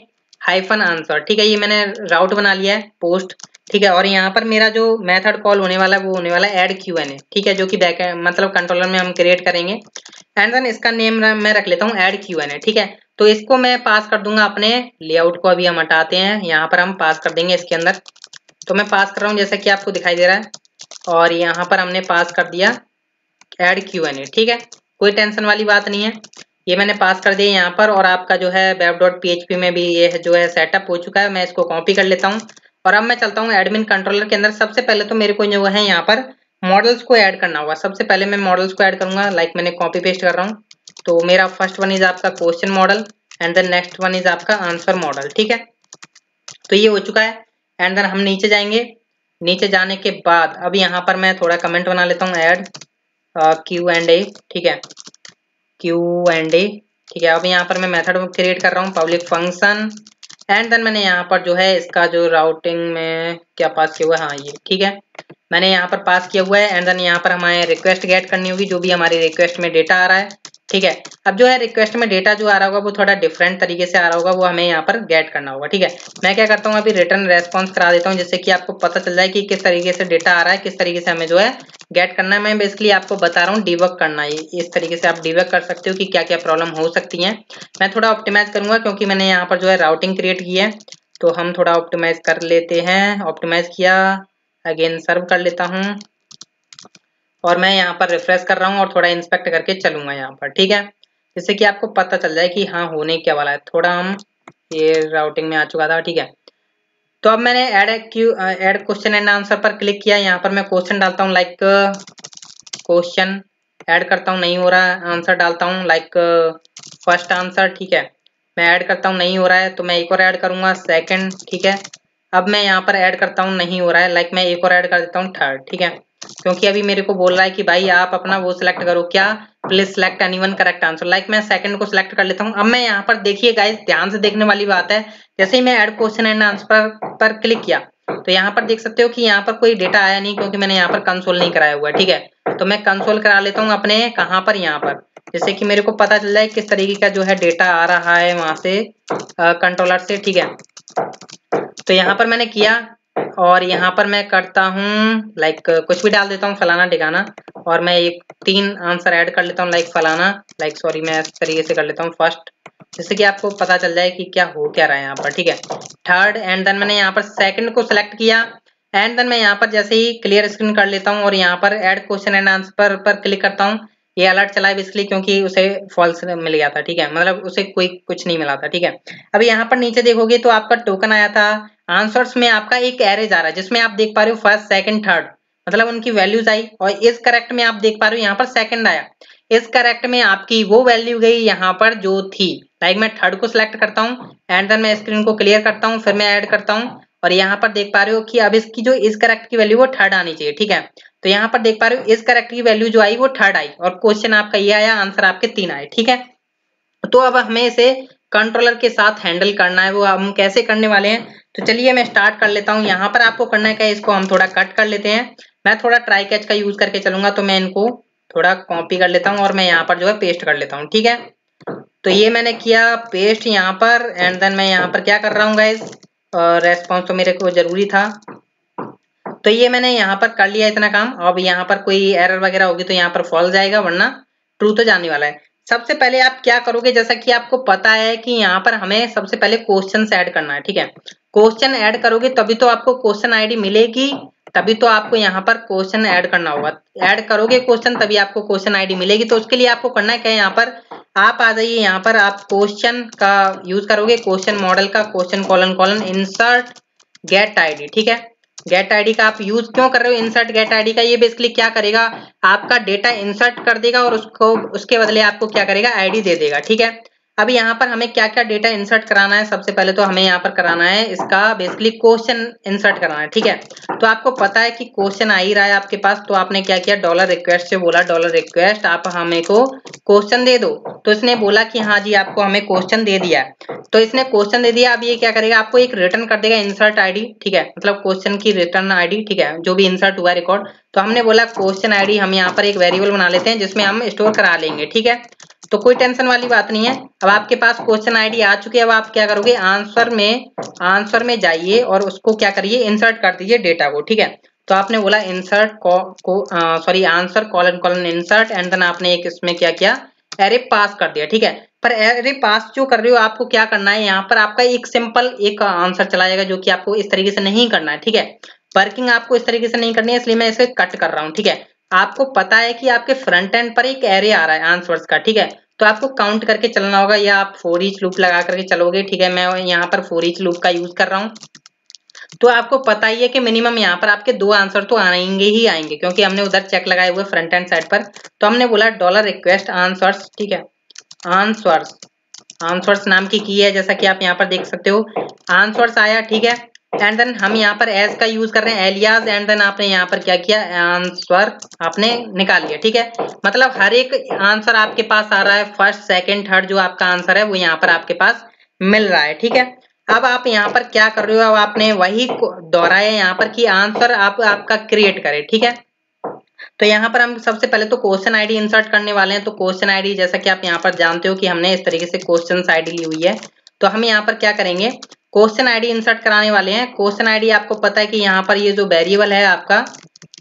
हाइफन आंसर, ठीक है। ये मैंने राउट बना लिया है पोस्ट, ठीक है। और यहाँ पर मेरा जो मेथड कॉल होने वाला है वो होने वाला है ऐड Q&A, ठीक है, जो कि बैक मतलब कंट्रोलर में हम क्रिएट करेंगे। एंड देन इसका नेम मैं रख लेता हूँ ऐड Q&A, ठीक है। तो इसको मैं पास कर दूंगा अपने लेआउट को, अभी हम हटाते हैं, यहाँ पर हम पास कर देंगे इसके अंदर। तो मैं पास कर रहा हूँ जैसा कि आपको दिखाई दे रहा है, और यहाँ पर हमने पास कर दिया ऐड Q&A, ठीक है, कोई टेंशन वाली बात नहीं है। ये मैंने पास कर दिया यहाँ पर, और आपका जो है web.php में भी ये जो है सेटअप हो चुका है। मैं इसको कॉपी कर लेता हूँ और अब मैं चलता हूँ एडमिन कंट्रोलर के अंदर। सबसे पहले तो मेरे को जो है यहाँ पर मॉडल्स को ऐड करना होगा। सबसे पहले मैं मॉडल्स को ऐड करूंगा, लाइक मैंने कॉपी पेस्ट कर रहा हूँ। तो मेरा फर्स्ट वन इज आपका question model and then next one is आपका आंसर मॉडल, ठीक है। तो ये हो चुका है। एंड देन हम नीचे जाएंगे। नीचे जाने के बाद अब यहाँ पर मैं थोड़ा कमेंट बना लेता हूँ, ऐड Q&A, ठीक है, Q&A, ठीक है। अब यहाँ पर मैं मेथड क्रिएट कर रहा हूँ पब्लिक फंक्शन। एंड देन मैंने यहाँ पर जो है इसका जो राउटिंग में क्या पास किया हुआ है, हाँ ये, ठीक है, मैंने यहाँ पर पास किया हुआ है। एंड देन यहाँ पर हमें रिक्वेस्ट गेट करनी होगी, जो भी हमारी रिक्वेस्ट में डेटा आ रहा है, ठीक है। अब जो है रिक्वेस्ट में डेटा जो आ रहा होगा वो थोड़ा डिफरेंट तरीके से आ रहा होगा, वो हमें यहाँ पर गेट करना होगा, ठीक है। मैं क्या करता हूँ अभी रिटर्न रेस्पॉन्स करा देता हूँ, जिससे कि आपको पता चल जाए कि किस तरीके से डेटा आ रहा है, किस तरीके से हमें जो है गेट करना है। मैं बेसिकली आपको बता रहा हूँ डिबग करना है, इस तरीके से आप डिबग कर सकते हो कि क्या क्या प्रॉब्लम हो सकती है। मैं थोड़ा ऑप्टिमाइज करूंगा क्योंकि मैंने यहाँ पर जो है राउटिंग क्रिएट की है, तो हम थोड़ा ऑप्टिमाइज कर लेते हैं। ऑप्टिमाइज किया, अगेन सर्व कर लेता हूँ, और मैं यहाँ पर रिफ्रेश कर रहा हूँ और थोड़ा इंस्पेक्ट करके चलूंगा यहाँ पर, ठीक है, जिससे कि आपको पता चल जाए कि हाँ होने क्या वाला है। थोड़ा हम ये राउटिंग में आ चुका था, ठीक है। तो अब मैंने ऐड क्वेश्चन एंड आंसर पर क्लिक किया। यहाँ पर मैं क्वेश्चन डालता हूँ, लाइक क्वेश्चन ऐड करता हूँ, नहीं हो रहा है। आंसर डालता हूँ लाइक फर्स्ट आंसर, ठीक है, मैं ऐड करता हूँ, नहीं हो रहा है, तो मैं एक और ऐड करूंगा सेकंड, ठीक है। अब मैं यहाँ पर ऐड करता हूँ, नहीं हो रहा है, लाइक मैं एक और ऐड कर देता हूँ थर्ड, ठीक है, क्योंकि अभी मेरे को बोल रहा है कि भाई आप अपना वो सिलेक्ट करो, क्या, please select anyone correct answer, like मैं सेकंड को सिलेक्ट कर लेता हूँ। अब मैं यहाँ पर देखिए गाइस, ध्यान से देखने वाली बात है, जैसे ही मैं ऐड क्वेश्चन एंड आंसर पर क्लिक किया तो यहाँ पर देख सकते हो कि यहाँ पर कोई डेटा आया नहीं, क्योंकि मैंने यहाँ पर कंसोल नहीं कराया हुआ है, ठीक है। तो मैं कंसोल करा लेता हूँ अपने कहाँ पर, यहाँ पर, जैसे कि मेरे को पता चल जाए किस तरीके का जो है डेटा आ रहा है वहां से कंट्रोलर से, ठीक है। तो यहाँ पर मैंने किया और यहाँ पर मैं करता हूँ लाइक कुछ भी डाल देता हूँ, फलाना ठिकाना, और मैं एक 3 आंसर ऐड कर लेता हूँ, लाइक फलाना, लाइक सॉरी मैं इस तरीके से कर लेता हूँ फर्स्ट, जिससे कि आपको पता चल जाए कि क्या हो क्या रहा है यहाँ पर, ठीक है। थर्ड, एंड देन मैंने यहाँ पर सेकंड को सिलेक्ट किया, एंड देन मैं यहाँ पर जैसे ही क्लियर स्क्रीन कर लेता हूँ और यहाँ पर ऐड क्वेश्चन एंड आंसर पर क्लिक करता हूँ। ये अलर्ट चला है बेसिकली क्योंकि उसे फॉल्स मिल गया था, ठीक है, मतलब उसे कोई कुछ नहीं मिला था, ठीक है। अब यहाँ पर नीचे देखोगे तो आपका टोकन आया था, आंसर्स में आपका एक एरे जा रहा है जिसमें आप देख पा रहे हो फर्स्ट सेकंड थर्ड, मतलब उनकी वैल्यूज आई, और इस करेक्ट में आप देख पा रहे हो यहाँ पर सेकंड आया, इस करेक्ट में आपकी वो वैल्यू गई यहाँ पर जो थी, लाइक मैं थर्ड को सिलेक्ट करता हूँ एंड देन मैं स्क्रीन को क्लियर करता हूँ, फिर मैं ऐड करता हूँ, और यहाँ पर देख पा रहे हो कि अब इसकी जो इस करेक्ट की वैल्यू वो थर्ड आनी चाहिए, ठीक है। तो यहाँ पर देख पा रहे हो इस करेक्ट की वैल्यू जो आई वो थर्ड आई, और क्वेश्चन आपका ये आया, आंसर आपके 3 आए, ठीक है। तो अब हमें इसे कंट्रोलर के साथ हैंडल करना है, वो हम कैसे करने वाले हैं, तो चलिए मैं स्टार्ट कर लेता हूँ। यहाँ पर आपको करना है क्या, इसको हम थोड़ा कट कर लेते हैं, मैं थोड़ा ट्राई कैच का यूज करके चलूंगा, तो मैं इनको थोड़ा कॉपी कर लेता हूँ और मैं यहाँ पर जो है पेस्ट कर लेता हूँ, ठीक है। तो ये मैंने किया पेस्ट यहाँ पर, एंड देन मैं यहाँ पर क्या कर रहा हूँ गाइज, रेस्पॉन्स तो मेरे को जरूरी था, तो ये मैंने यहाँ पर कर लिया इतना काम। अब यहाँ पर कोई एरर वगैरह होगी तो यहाँ पर फॉल्स जाएगा, वरना ट्रू तो जाने वाला है। सबसे पहले आप क्या करोगे, जैसा कि आपको पता है कि यहाँ पर हमें सबसे पहले क्वेश्चन ऐड करना है, ठीक है। क्वेश्चन ऐड करोगे तभी तो आपको क्वेश्चन आईडी मिलेगी, तभी तो आपको यहाँ पर क्वेश्चन ऐड करना होगा, ऐड करोगे क्वेश्चन तभी आपको क्वेश्चन आईडी मिलेगी। तो उसके लिए आपको करना है क्या, यहाँ पर आप आ जाइए, यहाँ पर आप क्वेश्चन का यूज करोगे, क्वेश्चन मॉडल का, question colon colon insert get ID, ठीक है। गेट आईडी का आप यूज क्यों कर रहे हो, इंसर्ट गेट आईडी का, ये बेसिकली क्या करेगा, आपका डेटा इंसर्ट कर देगा और उसको उसके बदले आपको क्या करेगा, आईडी दे देगा, ठीक है। अब यहाँ पर हमें क्या क्या डेटा इंसर्ट कराना है, सबसे पहले तो हमें यहाँ पर कराना है इसका बेसिकली क्वेश्चन इंसर्ट कराना है, ठीक है। तो आपको पता है कि क्वेश्चन आ ही रहा है आपके पास, तो आपने क्या किया, डॉलर रिक्वेस्ट से बोला, डॉलर रिक्वेस्ट आप हमें को क्वेश्चन दे दो, तो इसने बोला कि हाँ जी आपको हमें क्वेश्चन दे दिया, तो इसने क्वेश्चन दे दिया। अब ये क्या करेगा, आपको एक रिटर्न कर देगा इंसर्ट आईडी, ठीक है, मतलब क्वेश्चन की रिटर्न आईडी, ठीक है, जो भी इंसर्ट हुआ रिकॉर्ड। तो हमने बोला क्वेश्चन आईडी हम यहाँ पर एक वेरिएबल बना लेते हैं जिसमें हम स्टोर करा लेंगे, ठीक है। तो कोई टेंशन वाली बात नहीं है। अब आपके पास क्वेश्चन आईडी आ चुकी है, अब आप क्या करोगे, आंसर में जाइए और उसको क्या करिए, इंसर्ट कर दीजिए डेटा को, ठीक है। तो आपने बोला insert sorry answer colon colon insert, and then आपने एक इसमें क्या किया, एरे पास कर दिया, ठीक है। पर एरे पास जो कर रहे हो आपको क्या करना है, यहाँ पर आपका एक सिंपल एक आंसर चला जाएगा, जो कि आपको इस तरीके से नहीं करना है, ठीक है। वर्किंग आपको इस तरीके से नहीं करनी है, इसलिए मैं इसे कट कर रहा हूँ, ठीक है। आपको पता है कि आपके फ्रंट एंड पर एक एरे आ रहा है आंसर्स का, ठीक है, तो आपको काउंट करके चलना होगा, या आप फॉर ईच लूप लगा करके चलोगे, ठीक है। मैं यहाँ पर फॉर ईच लूप का यूज कर रहा हूँ। तो आपको पता ही है कि मिनिमम यहाँ पर आपके 2 आंसर तो आएंगे ही आएंगे, क्योंकि हमने उधर चेक लगाए हुए फ्रंट एंड साइड पर। तो हमने बोला डॉलर रिक्वेस्ट आंसर्स, ठीक है, आंसर्स नाम की है, जैसा कि आप यहाँ पर देख सकते हो, आंसर्स आया, ठीक है। एंड देन हम यहाँ पर एज का यूज कर रहे हैं, एलियास, एंड देन आपने यहाँ पर क्या किया, आंसर आपने निकाल लिया, ठीक है। मतलब हर एक आंसर आपके पास आ रहा है, फर्स्ट सेकंड थर्ड जो आपका आंसर है वो यहाँ पर आपके पास मिल रहा है, ठीक है। अब आप यहाँ पर क्या कर रहे हो, अब आपने वही दोहराया यहाँ पर कि आंसर आप आपका क्रिएट करें, ठीक है। तो यहाँ पर हम सबसे पहले तो क्वेश्चन आईडी इंसर्ट करने वाले हैं। तो क्वेश्चन आईडी जैसा कि आप यहाँ पर जानते हो कि हमने इस तरीके से क्वेश्चन आईडी ली हुई है, तो हम यहाँ पर क्या करेंगे, क्वेश्चन आईडी इंसर्ट कराने वाले हैं। क्वेश्चन आईडी आपको पता है कि यहाँ पर ये जो वेरिएबल है आपका,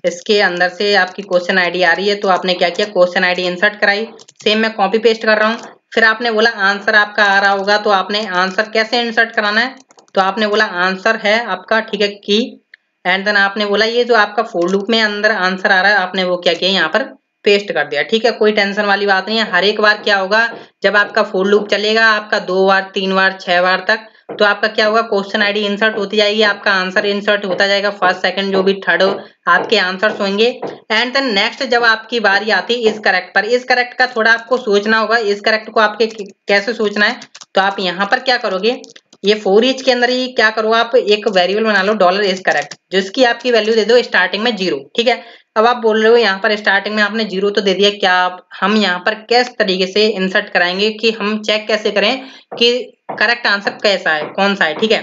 इसके अंदर से आपकी क्वेश्चन आईडी आ रही है, तो आपने क्या किया, क्वेश्चन आईडी इंसर्ट कराई। सेम मैं कॉपी पेस्ट कर रहा हूँ। फिर आपने बोला आंसर आपका आ रहा होगा, तो आपने आंसर कैसे इंसर्ट कराना है, तो आपने बोला आंसर है आपका, ठीक है, की, एंड देन आपने बोला ये जो आपका फॉर लूप में अंदर आंसर आ रहा है, आपने वो क्या किया, यहाँ पर पेस्ट कर दिया, ठीक है। कोई टेंशन वाली बात नहीं है। हर एक बार क्या होगा, जब आपका फॉर लूप चलेगा आपका 2 बार 3 बार 6 बार तक, तो आपका क्या होगा, क्वेश्चन आईडी इंसर्ट होती जाएगी, आपका आंसर इंसर्ट होता जाएगा, फर्स्ट सेकंड जो भी थर्ड आपके आंसर्स होंगे। एंड देन नेक्स्ट जब आपकी बारी आती है इस करेक्ट पर, इस करेक्ट का थोड़ा आपको सोचना होगा, इस करेक्ट को आपके कैसे सोचना है, तो आप यहाँ पर क्या करोगे, ये फॉर ईच के अंदर ही क्या करो, आप एक वेरिएबल बना लो डॉलर इज करेक्ट, जिसकी आपकी वैल्यू दे दो स्टार्टिंग में 0, ठीक है। अब आप बोल रहे हो यहाँ पर स्टार्टिंग में आपने 0 तो दे दिया, क्या हम यहाँ पर किस तरीके से इंसर्ट कराएंगे, कि हम चेक कैसे करें कि करेक्ट आंसर कैसा है, कौन सा है, ठीक है।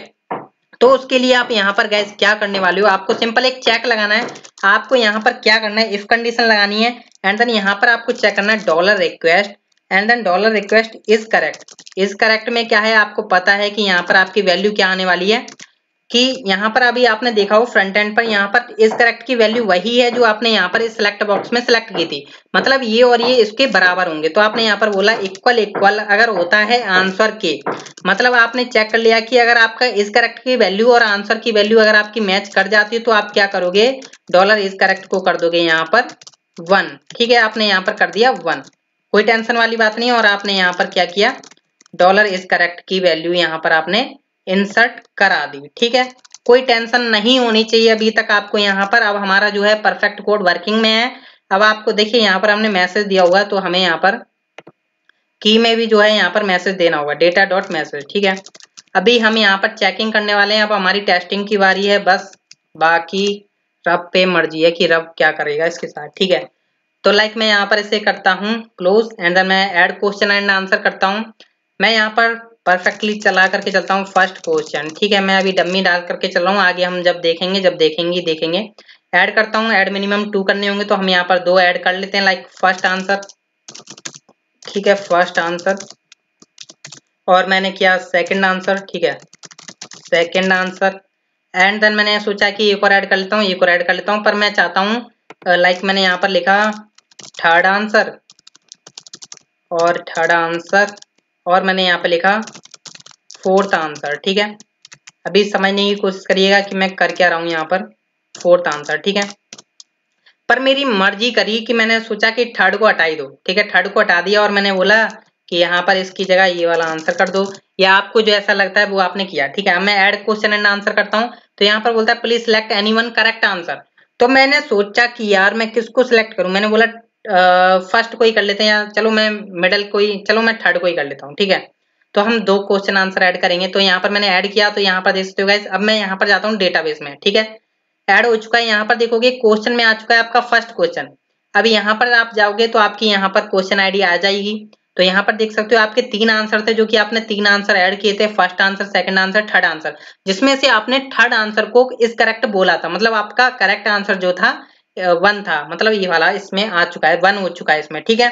तो उसके लिए आप यहाँ पर गाइस क्या करने वाले हो, आपको सिंपल एक चेक लगाना है। आपको यहाँ पर क्या करना है, इफ कंडीशन लगानी है एंड देन यहाँ पर आपको चेक करना है dollar request and then dollar request is correct. Is correct में क्या है, आपको पता है कि यहाँ पर आपकी वैल्यू क्या आने वाली है कि यहाँ पर अभी आपने देखा हो फ्रंट एंड पर यहाँ पर इज करेक्ट की वैल्यू वही है जो आपने यहाँ पर इस सिलेक्ट बॉक्स में सिलेक्ट की थी, मतलब ये और ये इसके बराबर होंगे। तो आपने यहाँ पर बोला इक्वल इक्वल अगर होता है आंसर के, मतलब आपने चेक कर लिया कि अगर आपका इज करेक्ट की वैल्यू और आंसर की वैल्यू अगर आपकी मैच कर जाती है तो आप क्या करोगे, डॉलर इज करेक्ट को कर दोगे यहाँ पर 1। ठीक है, आपने यहाँ पर कर दिया 1, कोई टेंशन वाली बात नहीं है। और आपने यहाँ पर क्या किया, डॉलर इज करेक्ट की वैल्यू यहाँ पर आपने इंसर्ट करा दी। ठीक है, कोई टेंशन नहीं होनी चाहिए अभी तक आपको यहाँ पर। अब हमारा जो है परफेक्ट कोड वर्किंग में है। अब आपको देखिए यहाँ पर हमने मैसेज दिया हुआ है तो हमें यहाँ पर की में भी जो है यहाँ पर मैसेज देना होगा, डेटा डॉट मैसेज। ठीक है, अभी हम यहाँ पर चेकिंग करने वाले हैं। अब हमारी टेस्टिंग की बारी है बस, बाकी रब पे मर्जी है कि रब क्या करेगा इसके साथ। ठीक है, तो लाइक मैं यहाँ पर इसे करता हूँ क्लोज एंड देन मैं ऐड क्वेश्चन एंड आंसर करता हूँ। मैं यहाँ पर परफेक्टली चला करके चलता हूँ फर्स्ट क्वेश्चन। ठीक है, मैं अभी डमी डाल करके चल रहा हूँ, आगे हम जब देखेंगे ऐड करता हूँ। ऐड मिनिमम 2 करने होंगे तो हम यहाँ पर 2 ऐड कर लेते हैं, लाइक फर्स्ट आंसर। ठीक है, फर्स्ट आंसर और मैंने किया सेकंड आंसर। ठीक है, सेकंड आंसर एंड देन मैंने सोचा कि एक और ऐड कर लेता हूँ, एक और ऐड कर लेता हूँ, पर मैं चाहता हूँ लाइक मैंने यहाँ पर लिखा थर्ड आंसर और थर्ड आंसर और मैंने यहाँ पे लिखा फोर्थ आंसर। ठीक है, अभी समझने की कोशिश करिएगा कि मैं कर क्या रहा हूँ यहाँ पर, फोर्थ आंसर। ठीक है, पर मेरी मर्जी करी कि मैंने सोचा कि थर्ड को हटा ही दो। ठीक है, थर्ड को हटा दिया और मैंने बोला कि यहाँ पर इसकी जगह ये वाला आंसर कर दो, या आपको जो ऐसा लगता है वो आपने किया। ठीक है, अब मैं ऐड क्वेश्चन एंड आंसर करता हूँ तो यहाँ पर बोलता है please select anyone correct answer. तो मैंने सोचा कि यार मैं किसको सिलेक्ट करूं, मैंने बोला फर्स्ट को ही कर लेते हैं, या चलो मैं मिडल को ही, चलो मैं थर्ड को ही कर लेता हूँ। ठीक है, तो हम 2 क्वेश्चन आंसर ऐड करेंगे। तो यहाँ पर मैंने ऐड किया तो यहाँ पर देख सकते हो गाइस, अब मैं यहाँ पर जाता हूँ डेटाबेस में। ठीक है, ऐड हो चुका है, यहाँ पर देखोगे क्वेश्चन में आ चुका है आपका फर्स्ट क्वेश्चन। अब यहाँ पर आप जाओगे तो आपकी यहाँ पर क्वेश्चन आईडी आ जाएगी। तो यहाँ पर देख सकते हो आपके 3 आंसर थे, जो कि आपने 3 आंसर ऐड किए थे, first answer, second answer, third answer, जिसमें से आपने थर्ड आंसर को इस करेक्ट बोला था, मतलब आपका करेक्ट आंसर जो था 1 था, मतलब ये वाला इसमें आ चुका है, 1 हो चुका है इसमें। ठीक है,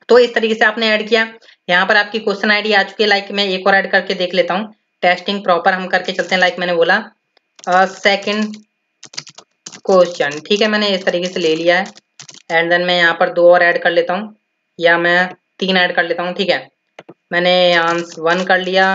तो इस तरीके से आपने ऐड किया। यहाँ पर आपकी क्वेश्चन आईडी आ चुकी है, लाइक मैं एक और ऐड करके देख लेता हूँ, टेस्टिंग प्रॉपर हम करके चलते हैं। लाइक मैंने बोला सेकंड क्वेश्चन। ठीक है, मैंने इस तरीके से ले लिया है एंड देन मैं यहाँ पर 2 और ऐड कर लेता हूँ, या मैं 3 ऐड कर लेता हूँ। ठीक है, मैंने आंसर 1 कर लिया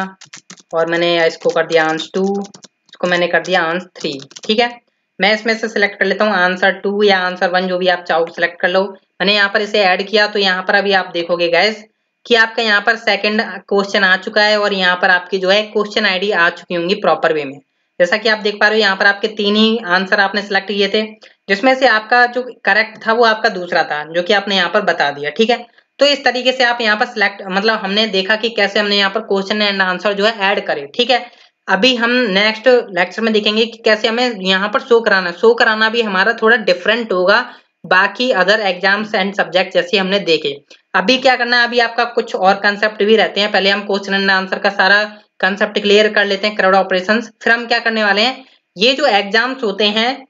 और मैंने इसको कर दिया आंसर 2, इसको मैंने कर दिया आंसर 3। ठीक है, मैं इसमें से सिलेक्ट कर लेता हूँ आंसर 2 या आंसर 1, जो भी आप चाहो सिलेक्ट कर लो। मैंने यहाँ पर इसे ऐड किया तो यहाँ पर अभी आप देखोगे गाइस कि आपका यहाँ पर सेकंड क्वेश्चन आ चुका है और यहाँ पर आपकी जो है क्वेश्चन आईडी आ चुकी होंगी प्रॉपर वे में। जैसा कि आप देख पा रहे हो यहाँ पर आपके 3 ही आंसर आपने सिलेक्ट किए थे, जिसमें से आपका जो करेक्ट था वो आपका दूसरा था, जो कि आपने यहाँ पर बता दिया। ठीक है, तो इस तरीके से आप यहाँ पर सिलेक्ट, मतलब हमने देखा कि कैसे हमने यहाँ पर क्वेश्चन एंड आंसर जो है ऐड करे। ठीक है, अभी हम नेक्स्ट लेक्चर में देखेंगे कि कैसे हमें यहाँ पर शो कराना। शो कराना भी हमारा थोड़ा डिफरेंट होगा बाकी अदर एग्जाम्स एंड सब्जेक्ट जैसे हमने देखे। अभी क्या करना है, अभी आपका कुछ और कंसेप्ट भी रहते हैं, पहले हम क्वेश्चन एंड आंसर का सारा कंसेप्ट क्लियर कर लेते हैं, क्राउड ऑपरेशंस। फिर हम क्या करने वाले हैं, ये जो एग्जाम्स होते हैं,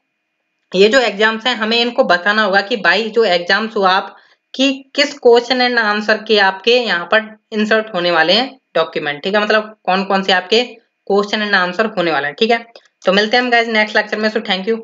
ये जो एग्जाम्स हैं, हमें इनको बताना होगा कि भाई जो एग्जाम्स हो आप कि किस क्वेश्चन एंड आंसर के आपके यहाँ पर इंसर्ट होने वाले हैं डॉक्यूमेंट। ठीक है, मतलब कौन कौन से आपके क्वेश्चन एंड आंसर होने वाले हैं। ठीक है, तो मिलते हैं हम गाइस नेक्स्ट लेक्चर में। So thank you.